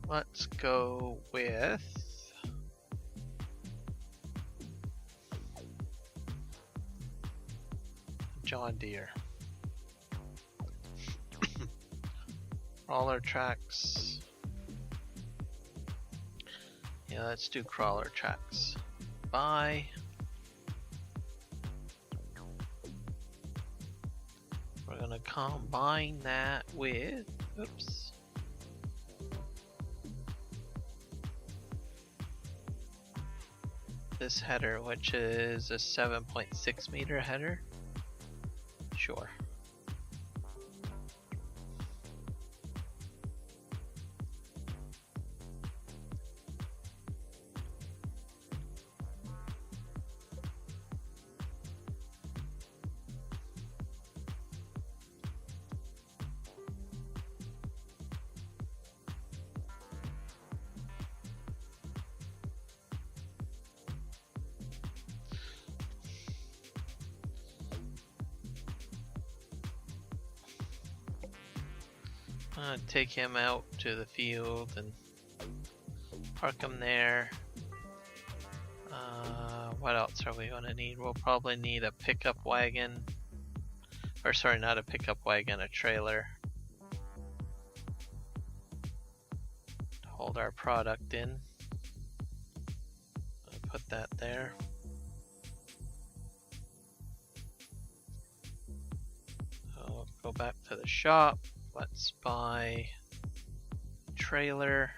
let's go with John Deere. Crawler tracks. Yeah, let's do crawler tracks. Bye. We're gonna combine that with, oops. This header, which is a 7.6 meter header. Sure. Take him out to the field and park him there. What else are we gonna need? We'll probably need a pickup wagon. Or sorry, not a pickup wagon, a trailer. To hold our product in. I'll put that there. I'll go back to the shop. Let's buy a trailer.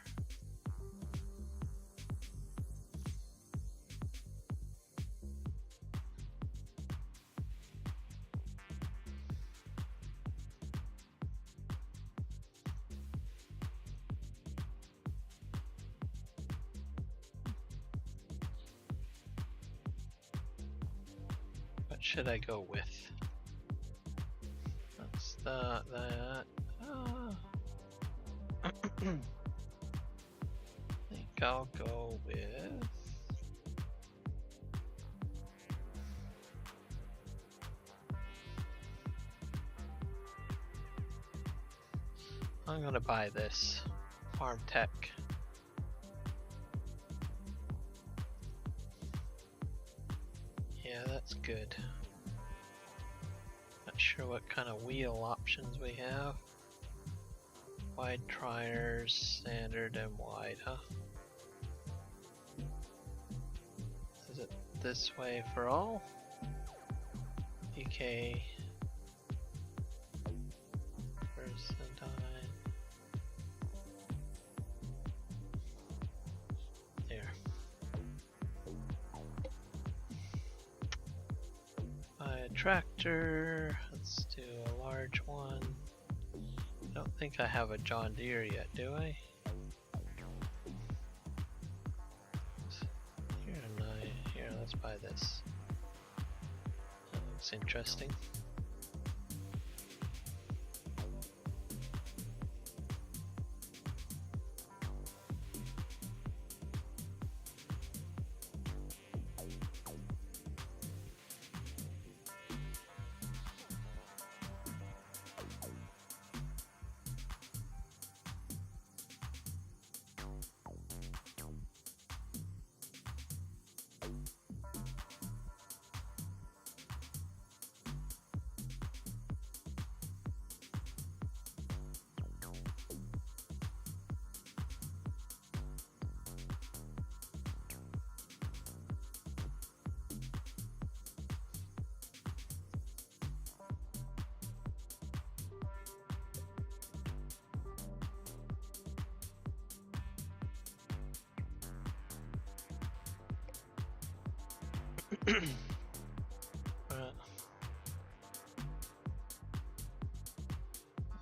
What should I go with? That's that. I think I'll go with I'm gonna buy this Farm Tech. Yeah, that's good. Not sure what kind of wheel options we have. Wide tires, standard and wide, huh? Is it this way for all? EK. Versatile. There. Buy a tractor. Let's do a large one. I don't think I have a John Deere yet, do I? Here, let's buy this. That looks interesting.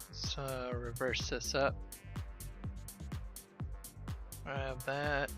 Let's reverse this up. Grab that.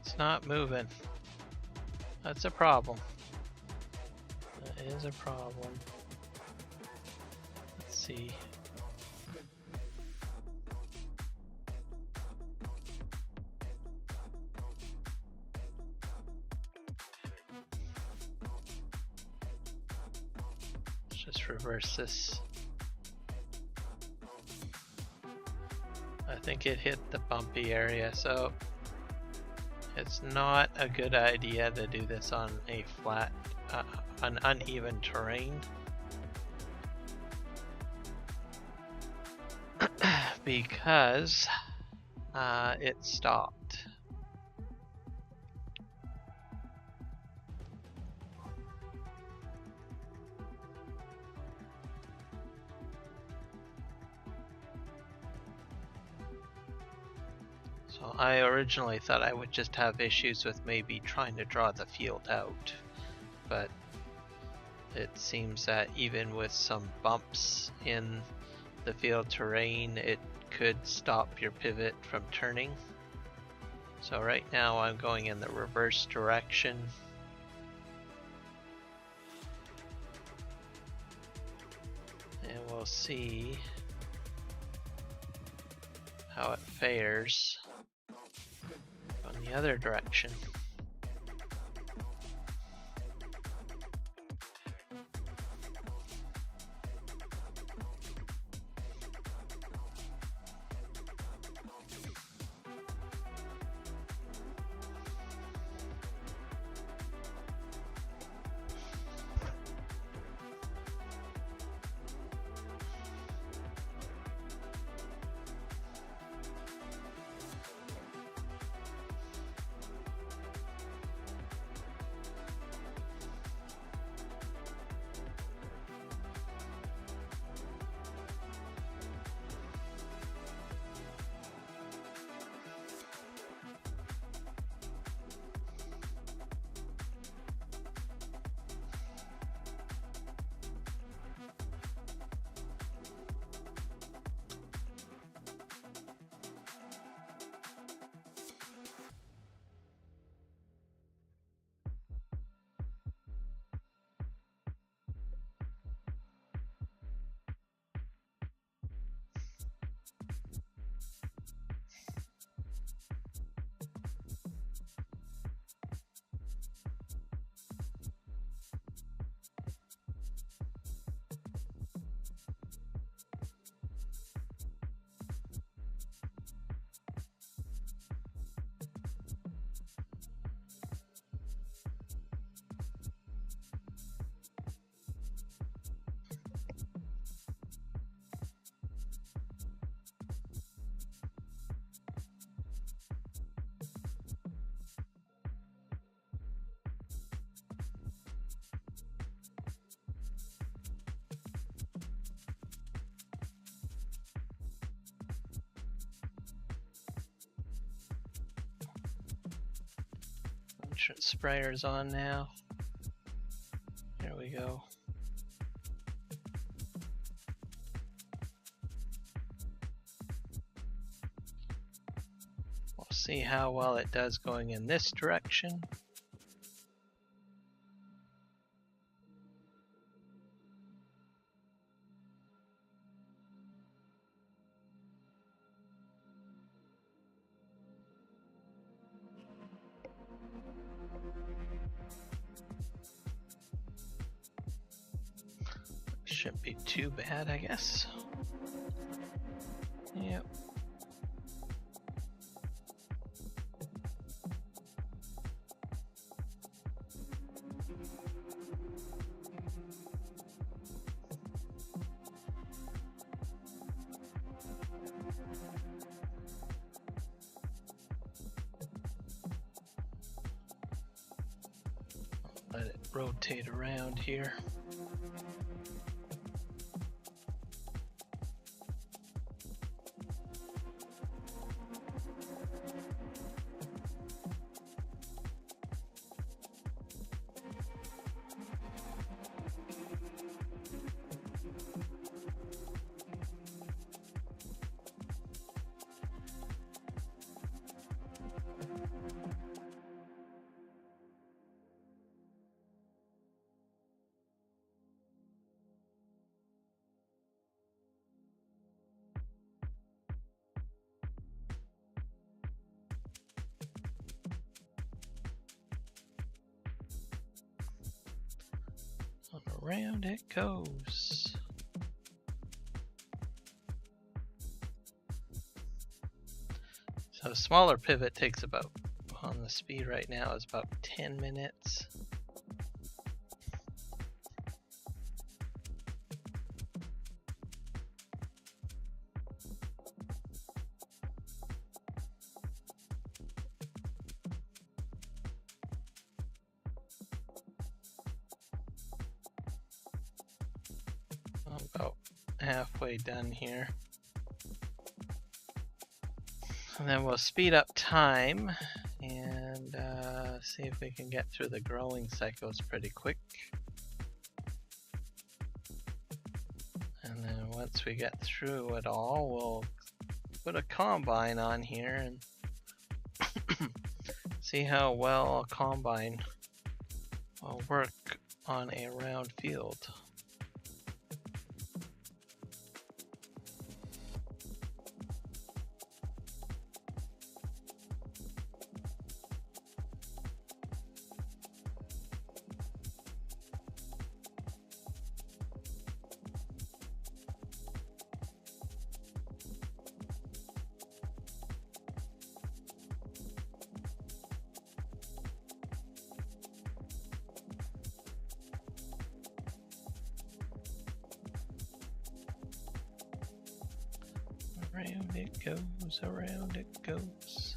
It's not moving. That's a problem. That is a problem. Let's see. Let's just reverse this. I think it hit the bumpy area, so it's not a good idea to do this on a flat, an uneven terrain. Because it stopped. So I originally thought I would just have issues with maybe trying to draw the field out, but it seems that even with some bumps in the field terrain, it could stop your pivot from turning. So right now I'm going in the reverse direction. And we'll see how it fares on the other direction. Sprayer's on now. There we go. We'll see how well it does going in this direction. Shouldn't be too bad, I guess. Yep. Let it rotate around here. Around it goes. So a smaller pivot takes about, on the speed right now, is about 10 minutes. I'm about halfway done here. And then we'll speed up time and see if we can get through the growing cycles pretty quick. And then once we get through it all, we'll put a combine on here and see how well a combine will work on a round field. Around it goes, around it goes.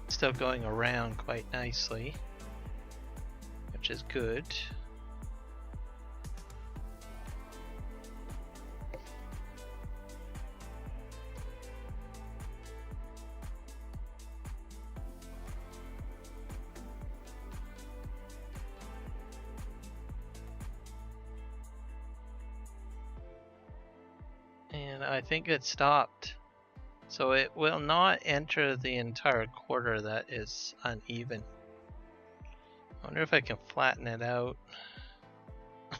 Still going around quite nicely, which is good. And I think it stopped. So it will not enter the entire quarter that is uneven. I wonder if I can flatten it out.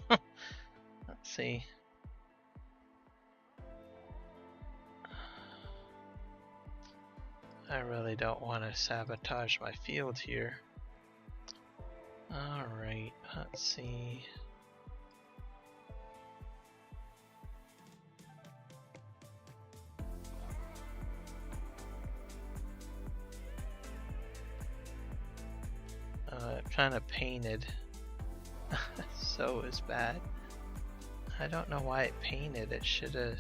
Let's see. I really don't want to sabotage my field here. Alright, let's see. kind of painted. So is bad. I don't know why it painted. It should have.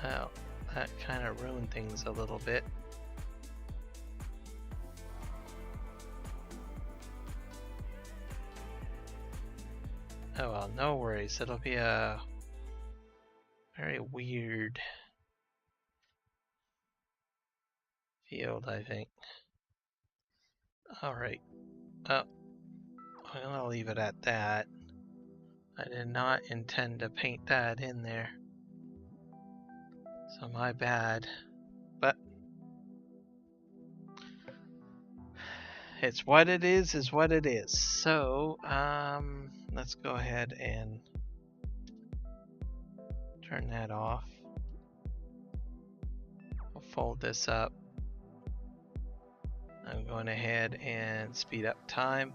Well, that kind of ruined things a little bit. Oh well, no worries. It'll be a very weird field, I think. Alright. Oh, I'm gonna leave it at that. I did not intend to paint that in there. So my bad. But it's what it is what it is. So, let's go ahead and turn that off. We'll fold this up. I'm going ahead and speed up time.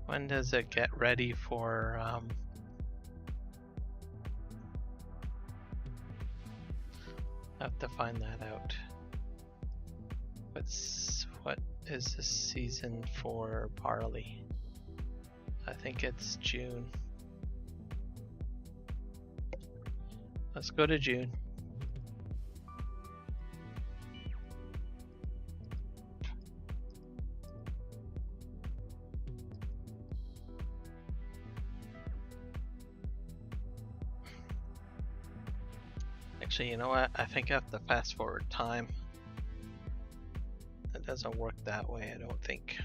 When does it get ready for I have to find that out. What is the season for barley? I think it's June. Let's go to June. Actually, you know what? I think I have to fast forward time. It doesn't work that way, I don't think.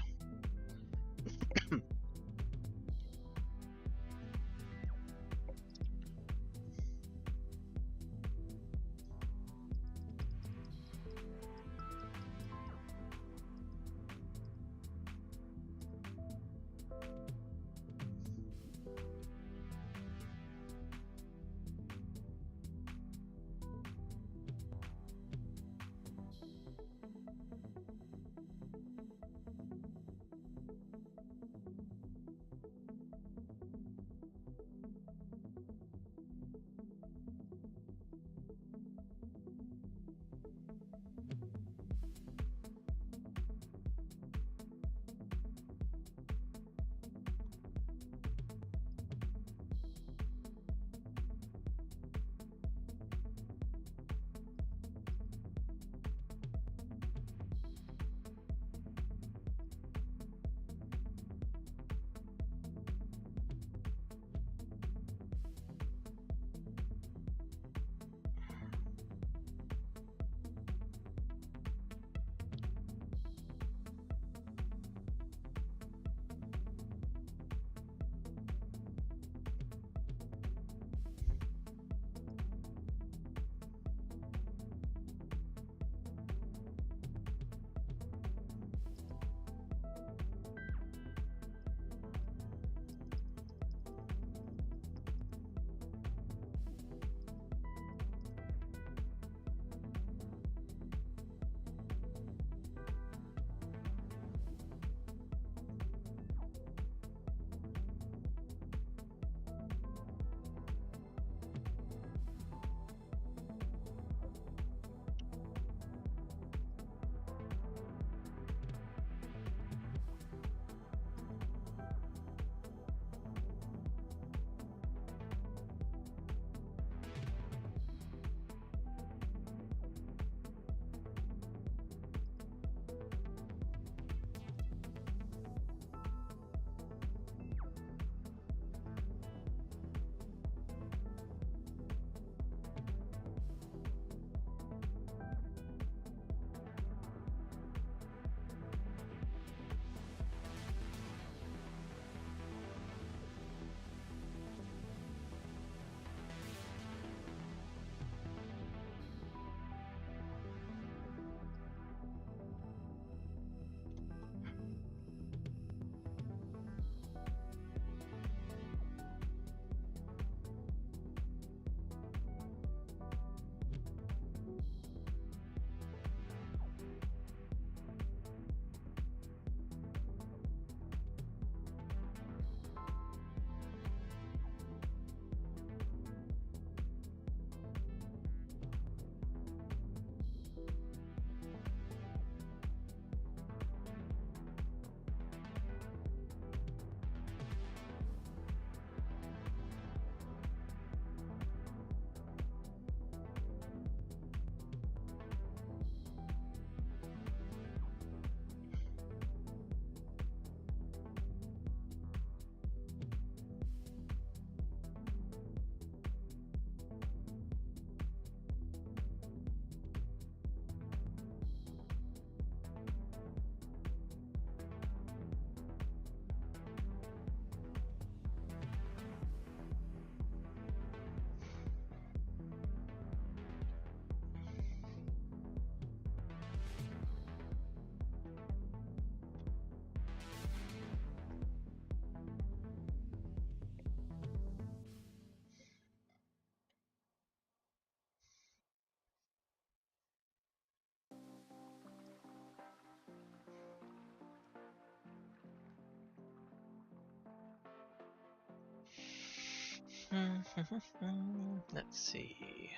Let's see.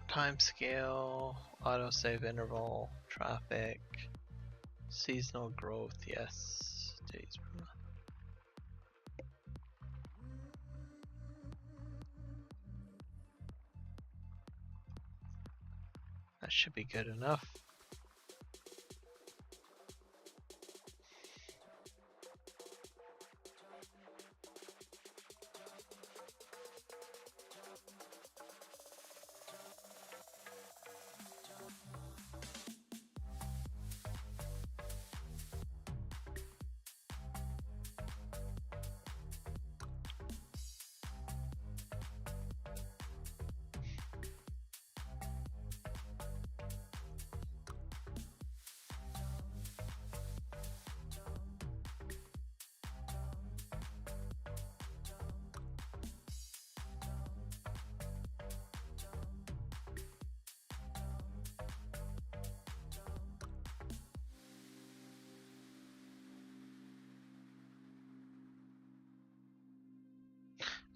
Timescale, autosave interval, traffic, seasonal growth, yes. Days per month. That should be good enough.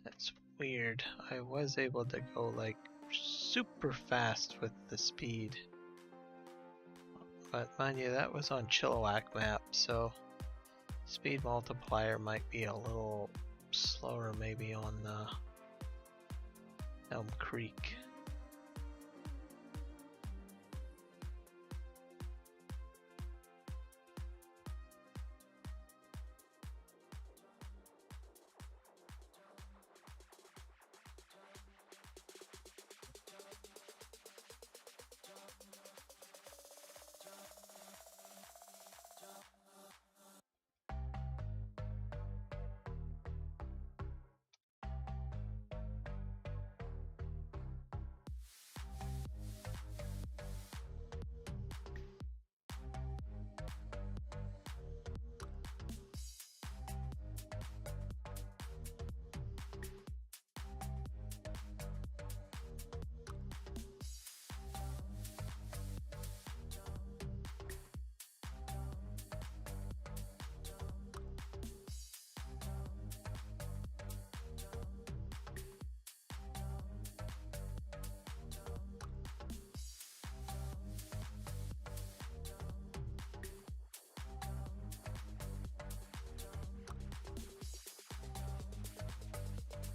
That's weird. I was able to go like super fast with the speed. But mind you, that was on Chilliwack map, so speed multiplier might be a little slower maybe on Elm Creek.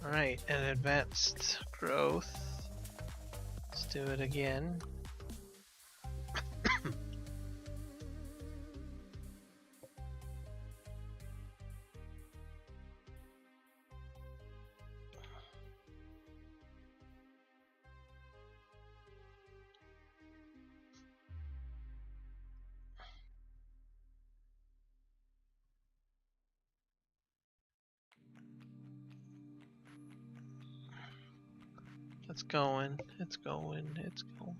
Alright, and advanced growth. Let's do it again. It's going, it's going, it's going.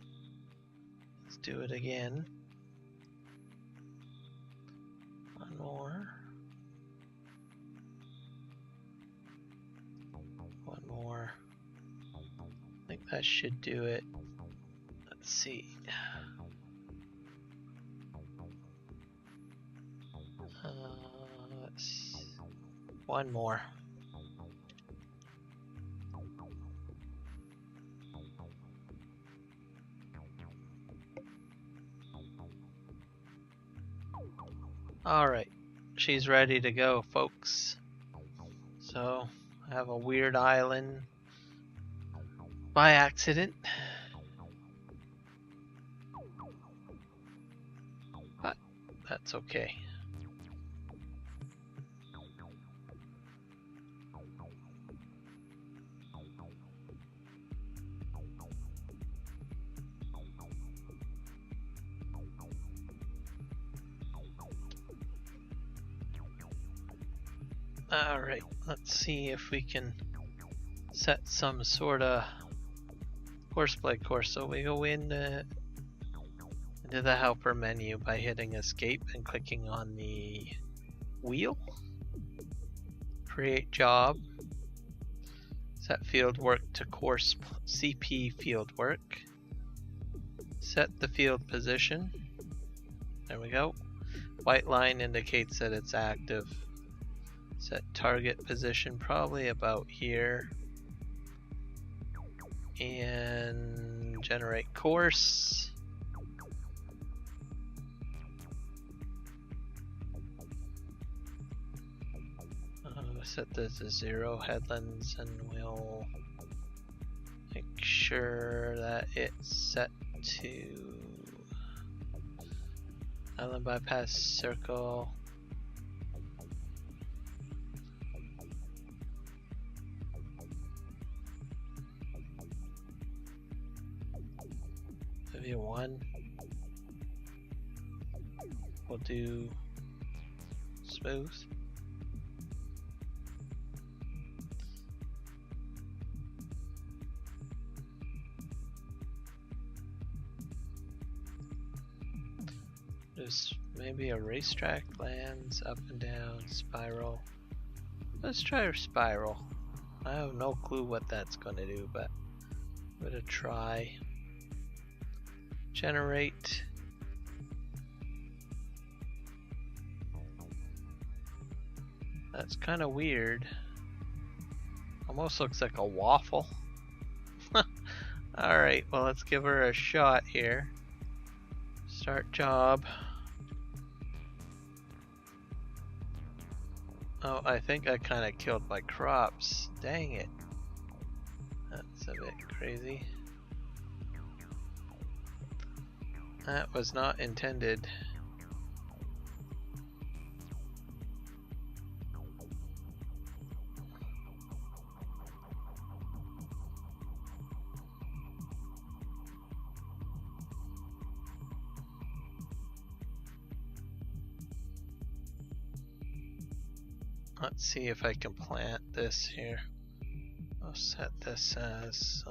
Let's do it again. One more. One more. I think that should do it. Let's see. One more. Alright, she's ready to go, folks. So, I have a weird island by accident. But that's okay. Alright, let's see if we can set some sort of horseplay course. So we go into the helper menu by hitting escape and clicking on the wheel. Create job. Set field work to course CP field work. Set the field position. There we go. White line indicates that it's active. Set target position probably about here. And generate course. Set this to 0 headlands, and we'll make sure that it's set to island bypass circle. View 1. We'll do smooth. Just maybe a racetrack, lands, up and down, spiral. Let's try a spiral. I have no clue what that's going to do, but I'm going to try. Generate. That's kind of weird. Almost looks like a waffle. Alright, well, let's give her a shot here. Start job. Oh, I think I kind of killed my crops. Dang it. That's a bit crazy. That was not intended. Let's see if I can plant this here. I'll set this as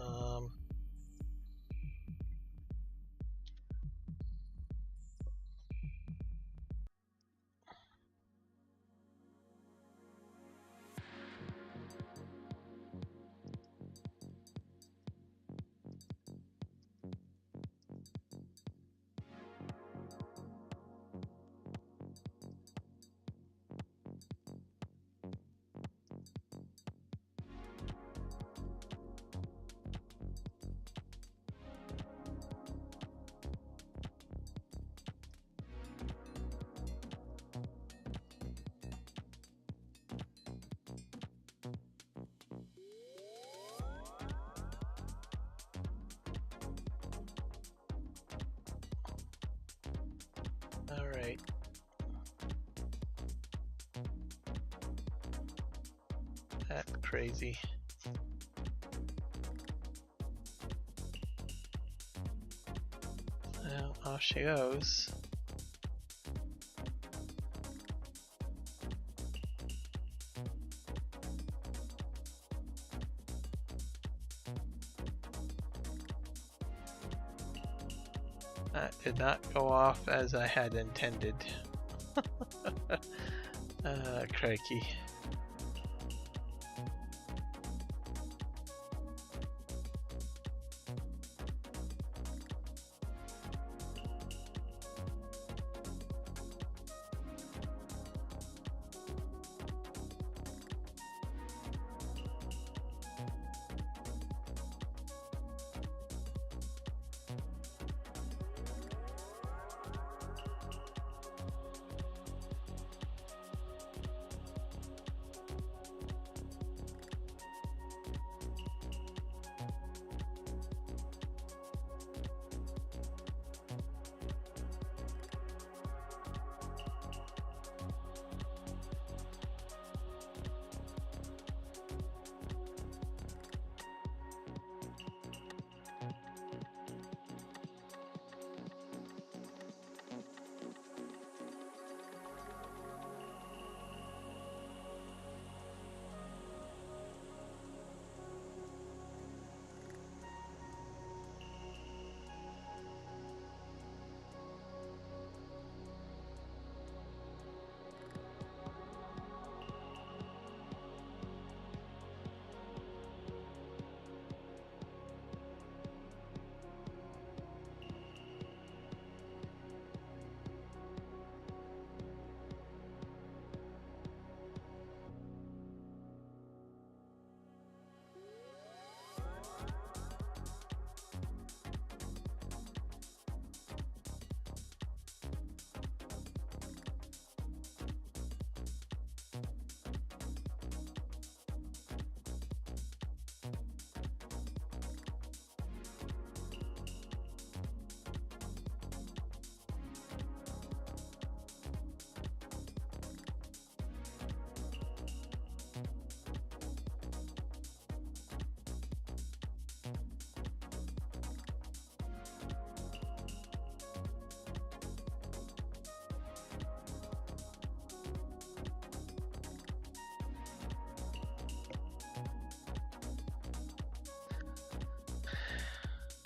alright. That's crazy. Well, off she goes. That did not go off as I had intended. Crikey.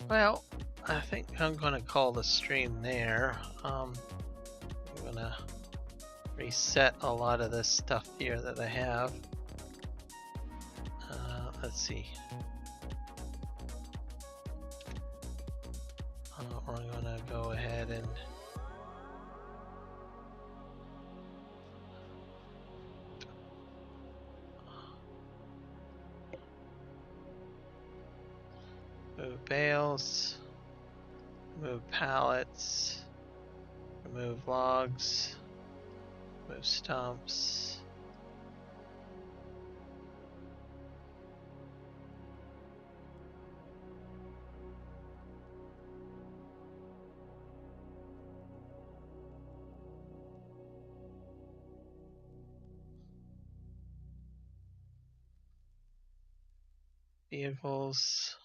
Well, I think I'm gonna call the stream there. I'm gonna reset a lot of this stuff here that I have. Let's see. We're gonna go ahead and move bales, remove pallets, remove logs, remove stumps. Vehicles.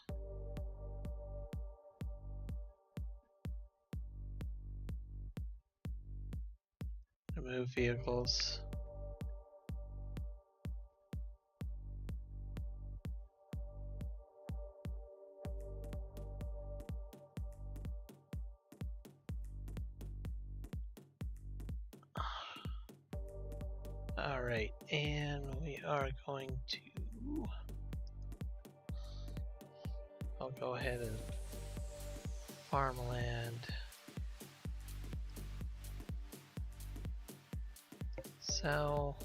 Remove vehicles. All right, and we are going to, I'll go ahead and farmland, sell,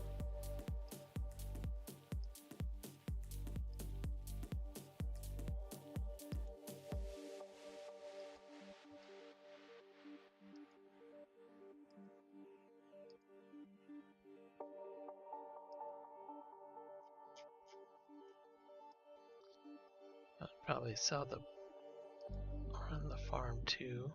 I'll probably sell the, run the farm too.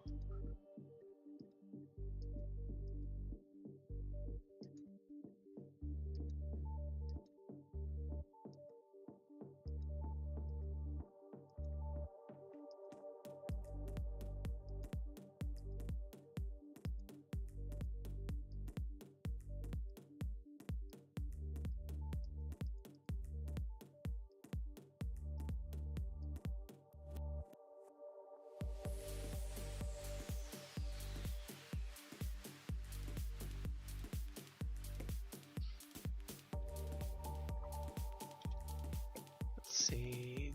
Let's see.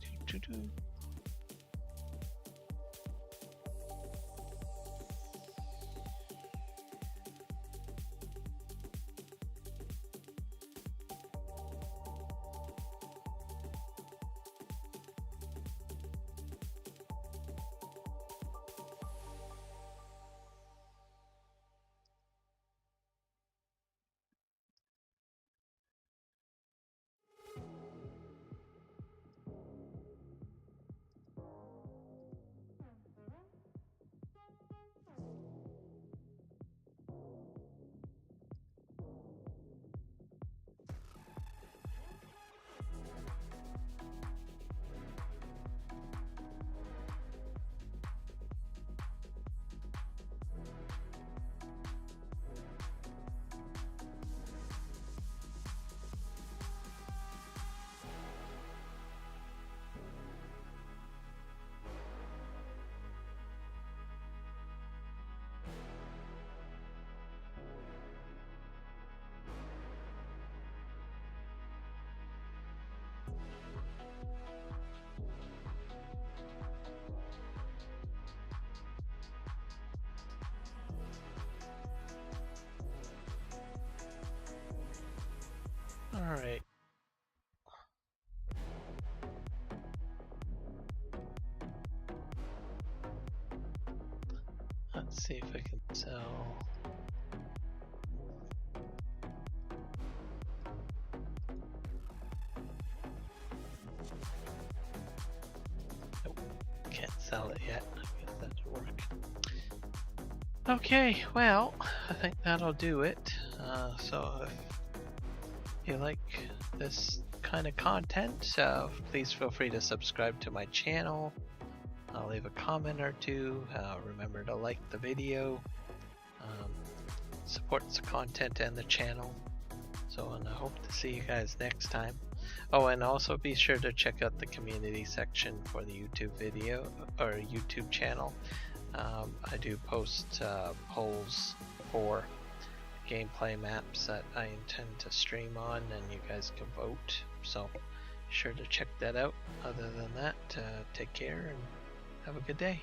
All right. Let's see if I can sell. Nope, can't sell it yet. I guess that should work. Okay, well, I think that'll do it. So if you like this kind of content, please feel free to subscribe to my channel. I'll leave a comment or two. Remember to like the video. Supports the content and the channel. So, and I hope to see you guys next time. Oh, and also be sure to check out the community section for the YouTube video or YouTube channel. I do post polls for gameplay maps that I intend to stream on, and you guys can vote. So be sure to check that out. Other than that, take care and have a good day.